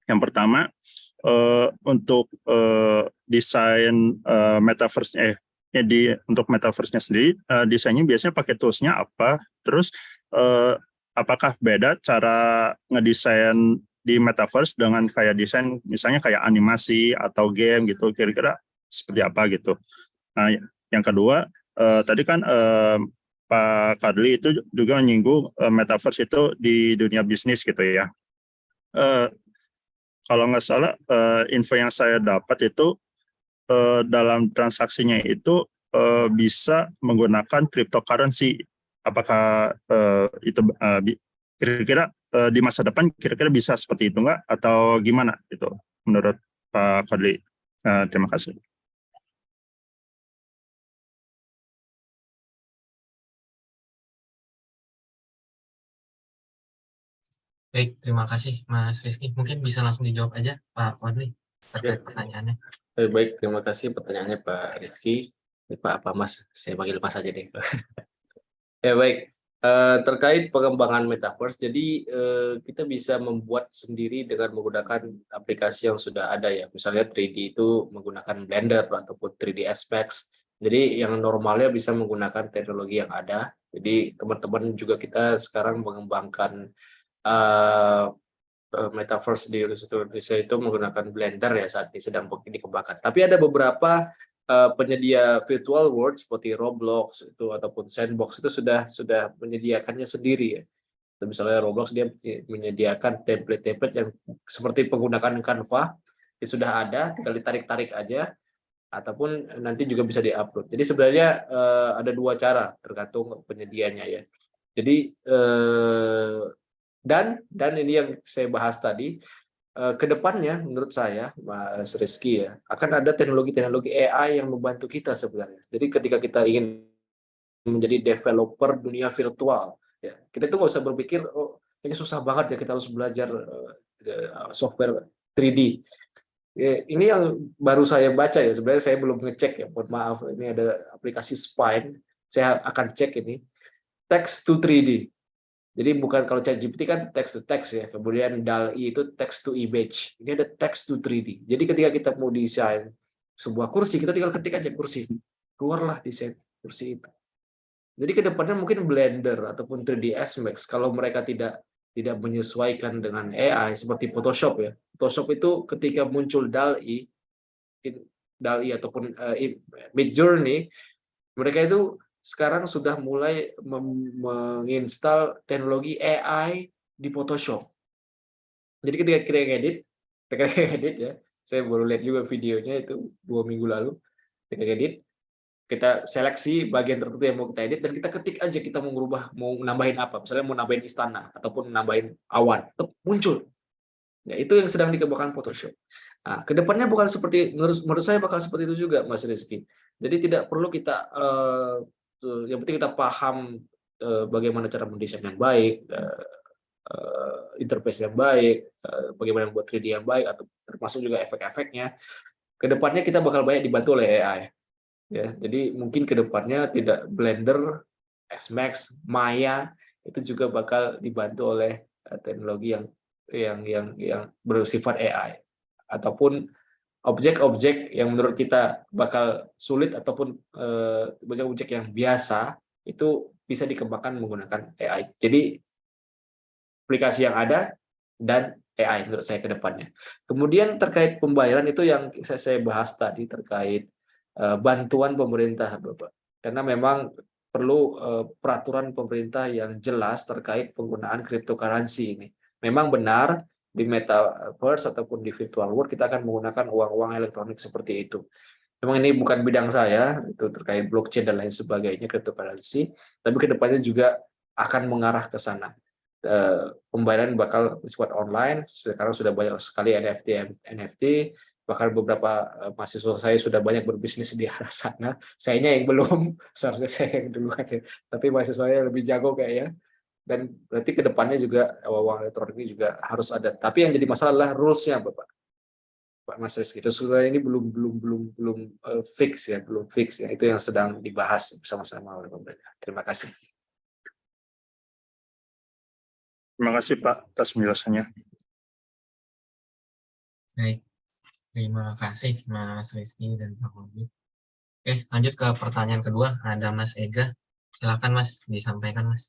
Yang pertama, untuk desain metaverse-nya, untuk metaverse-nya sendiri, desainnya biasanya pakai tools-nya apa? Terus apakah beda cara ngedesain di metaverse dengan kayak desain misalnya kayak animasi atau game gitu, kira-kira seperti apa gitu. Nah, yang kedua, tadi kan Pak Kodli itu juga menyinggung metaverse itu di dunia bisnis gitu ya. Kalau nggak salah, info yang saya dapat itu dalam transaksinya itu bisa menggunakan cryptocurrency. Apakah itu kira-kira di masa depan kira-kira bisa seperti itu nggak? Atau gimana itu menurut Pak Kodli? Terima kasih. Baik, terima kasih Mas Rizky. Mungkin bisa langsung dijawab aja Pak Kodli terkait pertanyaannya. Baik, terima kasih pertanyaannya Pak Rizky. Pak apa Mas? Saya panggil Mas aja deh. Ya baik, Terkait pengembangan metaverse, jadi kita bisa membuat sendiri dengan menggunakan aplikasi yang sudah ada ya. Misalnya 3D itu menggunakan Blender ataupun 3D Aspects. Jadi yang normalnya bisa menggunakan teknologi yang ada. Jadi teman-teman juga kita sekarang mengembangkan metaverse di Universitas Indonesia itu menggunakan Blender ya, saat ini sedang dikembangkan. Tapi ada beberapa penyedia virtual world seperti Roblox itu ataupun Sandbox itu sudah menyediakannya sendiri ya. Misalnya Roblox dia menyediakan template-template yang seperti menggunakan Canva, itu sudah ada, tinggal ditarik-tarik aja, ataupun nanti juga bisa diupload. Jadi sebenarnya ada dua cara tergantung penyedianya ya. Jadi dan ini yang saya bahas tadi, kedepannya menurut saya, Mas Rizky ya, akan ada teknologi-teknologi AI yang membantu kita sebenarnya. Jadi ketika kita ingin menjadi developer dunia virtual, ya kita itu nggak usah berpikir, oh kayaknya susah banget ya kita harus belajar software 3D. Ya, ini yang baru saya baca ya, sebenarnya saya belum ngecek ya, mohon maaf, ini ada aplikasi Spine, saya akan cek ini, text to 3D. Jadi bukan kalau ChatGPT kan text to text ya, kemudian DALL-E itu text to image. Ini ada text to 3D. Jadi ketika kita mau desain sebuah kursi, kita tinggal ketik aja kursi, keluarlah desain kursi itu. Jadi kedepannya mungkin Blender ataupun 3ds Max kalau mereka tidak menyesuaikan dengan AI seperti Photoshop ya. Photoshop itu ketika muncul DALL-E ataupun Midjourney, mereka itu sekarang sudah mulai menginstal teknologi AI di Photoshop. Jadi ketika kita edit ya, saya baru lihat juga videonya itu 2 minggu lalu, ketika edit, kita seleksi bagian tertentu yang mau kita edit, dan kita ketik aja kita mau ngubah, mau nambahin apa, misalnya mau nambahin istana, ataupun nambahin awan, muncul. Ya, itu yang sedang dikembangkan Photoshop. Nah, kedepannya bukan seperti, menurut saya bakal seperti itu juga, Mas Rizky. Jadi tidak perlu kita yang penting kita paham bagaimana cara mendesain yang baik, interface yang baik, bagaimana membuat 3D yang baik, atau termasuk juga efek-efeknya. Kedepannya kita bakal banyak dibantu oleh AI. Ya, jadi mungkin kedepannya tidak Blender, SMax, Maya itu juga bakal dibantu oleh teknologi yang bersifat AI, ataupun objek-objek yang menurut kita bakal sulit ataupun objek-objek yang biasa itu bisa dikembangkan menggunakan AI. Jadi aplikasi yang ada dan AI menurut saya ke depannya. Kemudian terkait pembayaran itu yang saya bahas tadi terkait bantuan pemerintah, Bapak. Karena memang perlu peraturan pemerintah yang jelas terkait penggunaan cryptocurrency ini. Memang benar di metaverse ataupun di virtual world kita akan menggunakan uang-uang elektronik seperti itu. Memang ini bukan bidang saya, itu terkait blockchain dan lain sebagainya, cryptocurrency, tapi kedepannya juga akan mengarah ke sana. Pembayaran bakal bersifat online, sekarang sudah banyak sekali NFT, bahkan beberapa mahasiswa saya sudah banyak berbisnis di arah sana. Sayanya yang belum, seharusnya saya yang duluan ya, tapi mahasiswa saya lebih jago kayaknya. Dan berarti kedepannya juga uang elektronik ini juga harus ada. Tapi yang jadi masalah adalah rules-nya, Pak Mas Rizky. Itu sudah ini belum fix ya, belum fix ya. Itu yang sedang dibahas bersama-sama oleh pemerintah. Terima kasih. Terima kasih Pak atas penjelasannya. Baik, terima kasih Mas Rizky dan Pak Kobi. Oke, lanjut ke pertanyaan kedua. Ada Mas Ega. Silakan Mas, disampaikan Mas.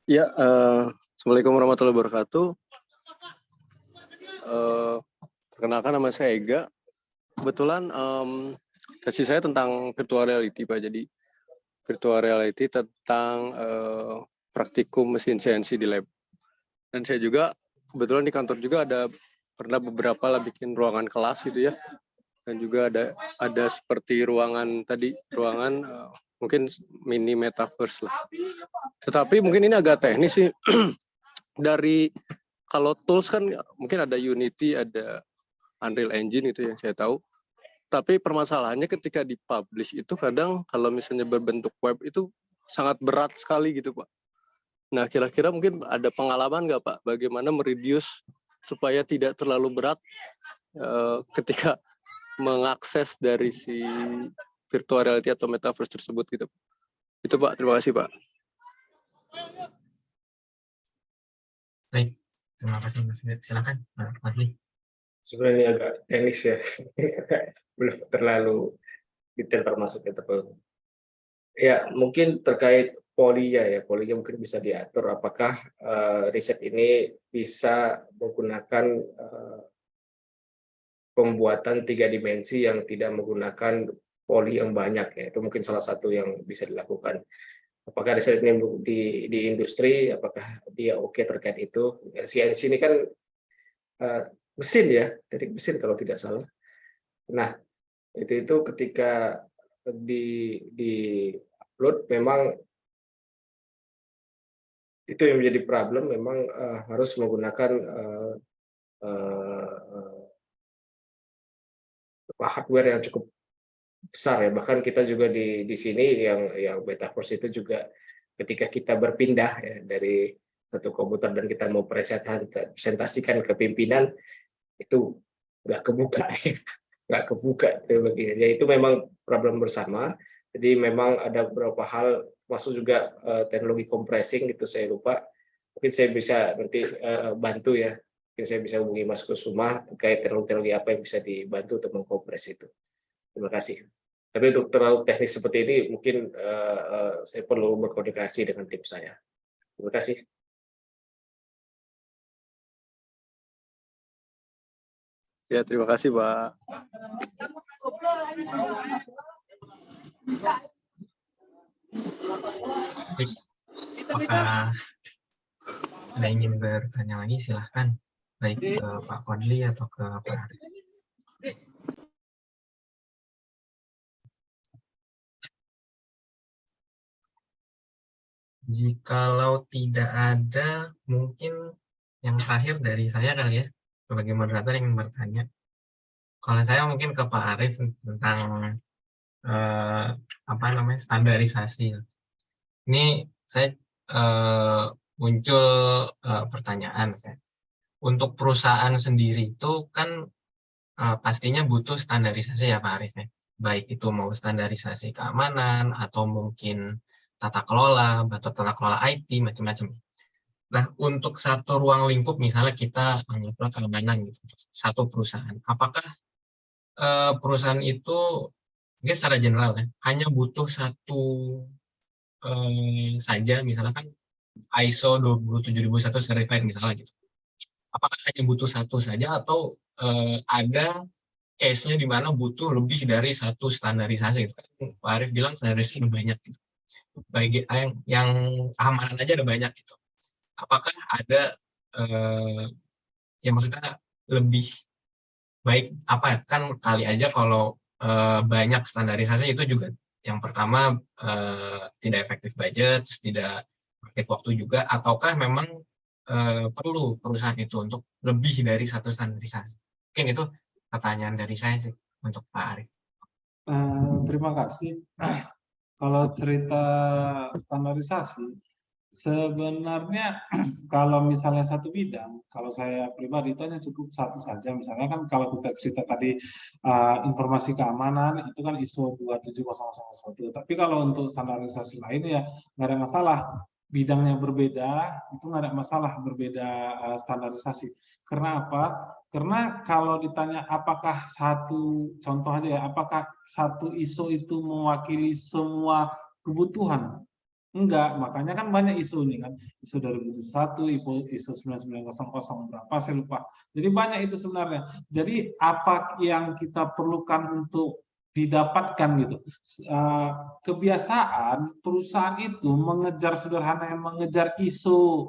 Ya, Assalamualaikum warahmatullahi wabarakatuh. Perkenalkan nama saya Ega. Kebetulan tesis saya tentang virtual reality, Pak. Jadi virtual reality tentang praktikum mesin CNC di lab. Dan saya juga kebetulan di kantor juga pernah beberapa lah bikin ruangan kelas gitu ya. Dan juga ada seperti ruangan mungkin mini metaverse lah. Tetapi mungkin ini agak teknis sih. Dari kalau tools kan mungkin ada Unity, ada Unreal Engine itu yang saya tahu. Tapi permasalahannya ketika dipublish itu kadang kalau misalnya berbentuk web itu sangat berat sekali gitu Pak. Nah kira-kira mungkin ada pengalaman nggak Pak bagaimana mereduce supaya tidak terlalu berat ketika mengakses dari si virtual reality atau metaverse tersebut gitu. Itu Pak, terima kasih Pak. Baik, terima kasih Mas Fidel. Silakan Pak Fadli. Sebenarnya ini agak teknis ya, belum terlalu detail termasuk ya mungkin terkait polinya mungkin bisa diatur apakah riset ini bisa menggunakan pembuatan 3 dimensi yang tidak menggunakan poli yang banyak ya, itu mungkin salah satu yang bisa dilakukan. Apakah riset ini di industri, apakah dia oke terkait itu? CNC ini kan mesin ya, teknik mesin kalau tidak salah. Nah, itu ketika di upload memang itu yang menjadi problem, memang harus menggunakan hardware yang cukup besar ya. Bahkan kita juga di sini yang metaverse itu juga ketika kita berpindah ya dari satu komputer dan kita mau presentasikan ke pimpinan itu nggak kebuka nggak kebuka ya, itu memang problem bersama. Jadi memang ada beberapa hal masuk juga teknologi compressing gitu, saya lupa, mungkin saya bisa nanti bantu ya, mungkin saya bisa hubungi Mas Kusuma terkait teknologi apa yang bisa dibantu untuk mengkompres itu. Terima kasih. Tapi untuk terlalu teknis seperti ini mungkin saya perlu berkomunikasi dengan tim saya. Terima kasih. Ya, terima kasih Pak. Baik, apakah ada ingin bertanya lagi? Silahkan, baik ke Pak Fadli atau ke Pak Arif. Jikalau tidak ada, mungkin yang terakhir dari saya kali ya, sebagai moderator yang bertanya. Kalau saya mungkin ke Pak Arif tentang standarisasi. Ini saya muncul pertanyaan. Untuk perusahaan sendiri itu kan pastinya butuh standarisasi ya Pak Arif ya. Baik itu mau standarisasi keamanan atau mungkin tata kelola atau tata kelola IT macam-macam. Nah, untuk satu ruang lingkup misalnya kita mengelola keamanan gitu, satu perusahaan. Apakah perusahaan itu mungkin secara general ya, hanya butuh satu saja, misalnya kan ISO 27001 certified misalnya gitu. Apakah hanya butuh satu saja atau ada case-nya di mana butuh lebih dari satu standarisasi gitu kan? Pak Arif bilang standarisasi ada banyak gitu. Baik yang keamanan aja ada banyak gitu. Apakah ada ya maksudnya lebih baik apa kan kali aja kalau banyak standarisasi itu juga yang pertama tidak efektif budget, terus tidak efektif waktu juga, ataukah memang perlu perusahaan itu untuk lebih dari satu standarisasi? Mungkin itu pertanyaan dari saya sih untuk Pak Arif. Terima kasih. Kalau cerita standarisasi, sebenarnya kalau misalnya satu bidang, kalau saya pribadi itu hanya cukup satu saja. Misalnya kan kalau kita cerita tadi informasi keamanan itu kan ISO 27001. Tapi kalau untuk standarisasi lain ya nggak ada masalah. Bidangnya berbeda itu nggak ada masalah berbeda standarisasi. Karena apa? Karena kalau ditanya apakah satu contoh aja ya, apakah satu ISO itu mewakili semua kebutuhan? Enggak, makanya kan banyak isu ini kan, isu 2001, isu 9900 berapa saya lupa. Jadi banyak itu sebenarnya. Jadi apa yang kita perlukan untuk didapatkan gitu. Kebiasaan perusahaan itu mengejar sederhana yang mengejar isu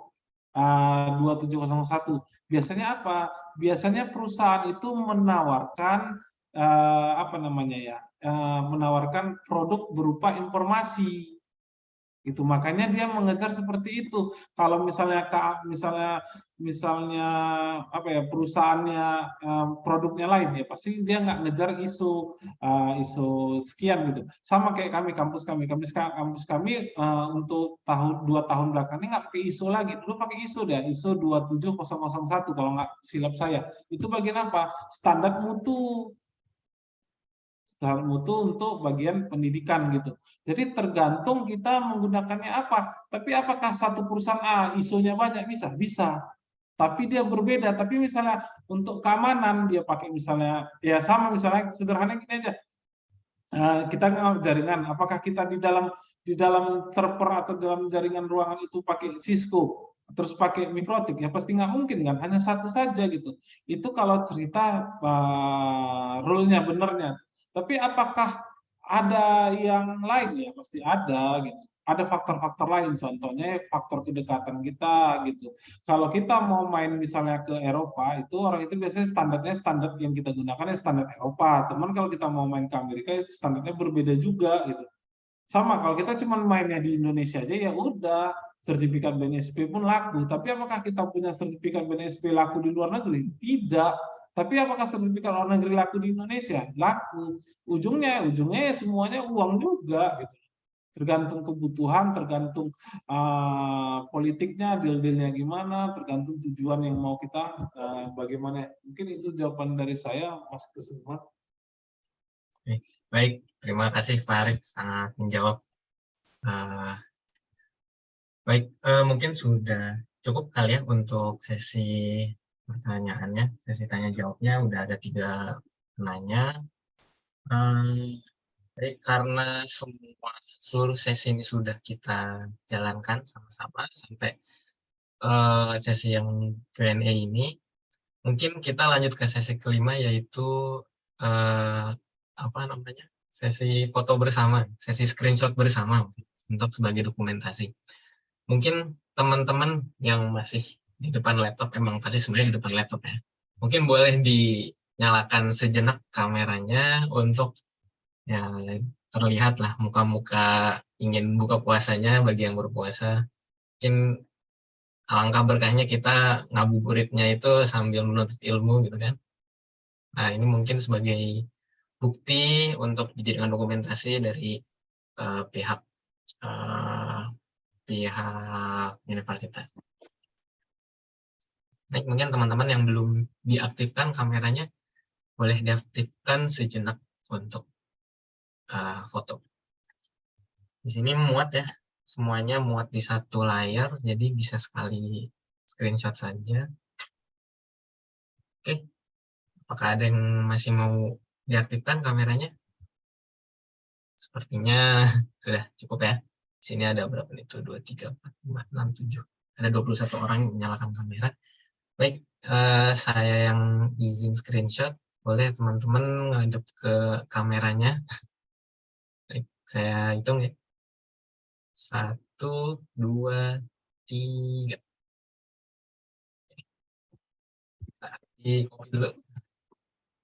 2701. Biasanya apa? Biasanya perusahaan itu menawarkan menawarkan produk berupa informasi. Itu makanya dia mengejar seperti itu. Kalau misalnya perusahaannya produknya lain ya pasti dia nggak ngejar isu sekian gitu. Sama kayak kampus kami untuk 2 tahun belakang ini nggak pakai isu lagi. Dulu pakai isu deh, isu 27001 kalau nggak silap saya. Itu bagian apa? Standar mutu. syarat mutu untuk bagian pendidikan gitu. Jadi tergantung kita menggunakannya apa. Tapi apakah satu perusahaan A ISO-nya banyak? Bisa, bisa. Tapi dia berbeda. Tapi misalnya untuk keamanan dia pakai misalnya ya sama misalnya sederhana gini aja. Kita jaringan, apakah kita di dalam server atau dalam jaringan ruangan itu pakai Cisco terus pakai Microtik? Ya pasti nggak mungkin kan, hanya satu saja gitu. Itu kalau cerita rule-nya benernya. Tapi apakah ada yang lain? Ya pasti ada gitu. Ada faktor-faktor lain, contohnya faktor kedekatan kita gitu. Kalau kita mau main misalnya ke Eropa, itu orang itu biasanya standar yang kita gunakan standar Eropa. Teman kalau kita mau main ke Amerika itu standarnya berbeda juga gitu. Sama kalau kita cuma mainnya di Indonesia aja ya udah, sertifikat BNSP pun laku. Tapi apakah kita punya sertifikat BNSP laku di luar negeri? Tidak. Tapi apakah sertifikat luar negeri laku di Indonesia? Laku. Ujungnya ya semuanya uang juga gitu. Tergantung kebutuhan, tergantung politiknya, deal-dealnya gimana, tergantung tujuan yang mau kita bagaimana. Mungkin itu jawaban dari saya, Mas Kusuma. Baik, terima kasih Pak Arief, sangat menjawab. Baik, mungkin sudah cukup kali ya untuk sesi pertanyaannya, sesi tanya jawabnya udah ada 3 penanya. Baik, karena seluruh sesi ini sudah kita jalankan sama-sama sampai sesi yang Q&A ini, mungkin kita lanjut ke sesi kelima yaitu sesi foto bersama, sesi screenshot bersama untuk sebagai dokumentasi. Mungkin teman-teman yang masih di depan laptop, emang pasti sebenarnya di depan laptop ya, mungkin boleh dinyalakan sejenak kameranya untuk ya terlihat lah muka-muka ingin buka puasanya bagi yang berpuasa. Mungkin alangkah berkahnya kita ngabuburitnya itu sambil menuntut ilmu gitu kan. Nah ini mungkin sebagai bukti untuk dijadikan dokumentasi dari pihak universitas. Baik, mungkin teman-teman yang belum diaktifkan kameranya boleh diaktifkan sejenak untuk foto. Di sini muat ya, semuanya muat di satu layar, jadi bisa sekali screenshot saja. Oke, apakah ada yang masih mau diaktifkan kameranya? Sepertinya sudah cukup ya. Di sini ada berapa nih? 2, 3, 4, 5, 6, 7. Ada 21 orang yang menyalakan kamera. Baik, saya yang izin screenshot. Boleh teman-teman ngadep ke kameranya. Baik, saya hitung ya. 1, 2, 3. Di copy dulu.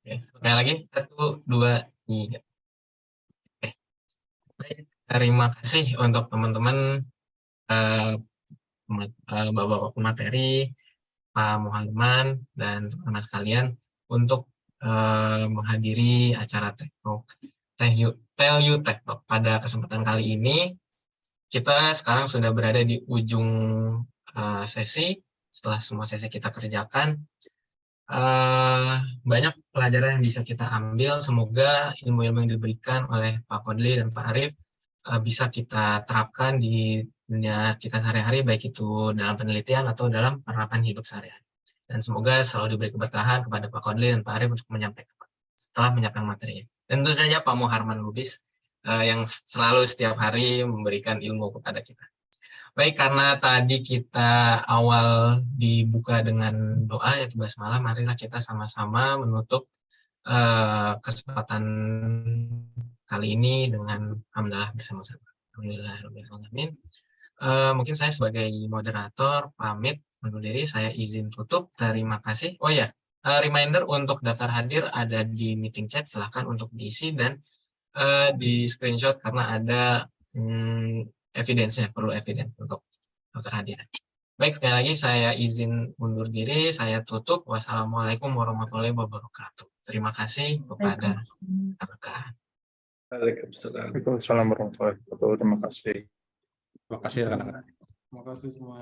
Oke, sekali lagi 1, 2, 3. Oke. Baik, terima kasih untuk teman-teman bapak-bapak pemateri, Pak Muharman dan teman-teman sekalian untuk menghadiri acara Tell You Tech Talk. Pada kesempatan kali ini kita sekarang sudah berada di ujung sesi. Setelah semua sesi kita kerjakan, banyak pelajaran yang bisa kita ambil. Semoga ilmu-ilmu yang diberikan oleh Pak Kodli dan Pak Arief bisa kita terapkan di dunia kita sehari-hari, baik itu dalam penelitian atau dalam penerapan hidup sehari-hari. Dan semoga selalu diberi keberkahan kepada Pak Kodli dan Pak Arief untuk setelah menyampaikan materinya. Dan tentu saja Pak Muharman Lubis yang selalu setiap hari memberikan ilmu kepada kita. Baik, karena tadi kita awal dibuka dengan doa yaitu basmalah, marilah kita sama-sama menutup kesempatan kali ini dengan hamdalah bersama-sama. Alhamdulillahirrahmanirrahim. Mungkin saya sebagai moderator pamit undur diri, saya izin tutup. Terima kasih. Oh ya, reminder untuk daftar hadir ada di meeting chat, silahkan untuk diisi dan di screenshot karena ada evidence-nya, perlu evidence untuk daftar hadir. Baik, sekali lagi saya izin undur diri, saya tutup. Wassalamualaikum warahmatullahi wabarakatuh. Terima kasih kepada rekan-rekan. Waalaikumsalam warahmatullahi wabarakatuh. Terima kasih. Terima kasih rekan-rekan. Terima kasih semua.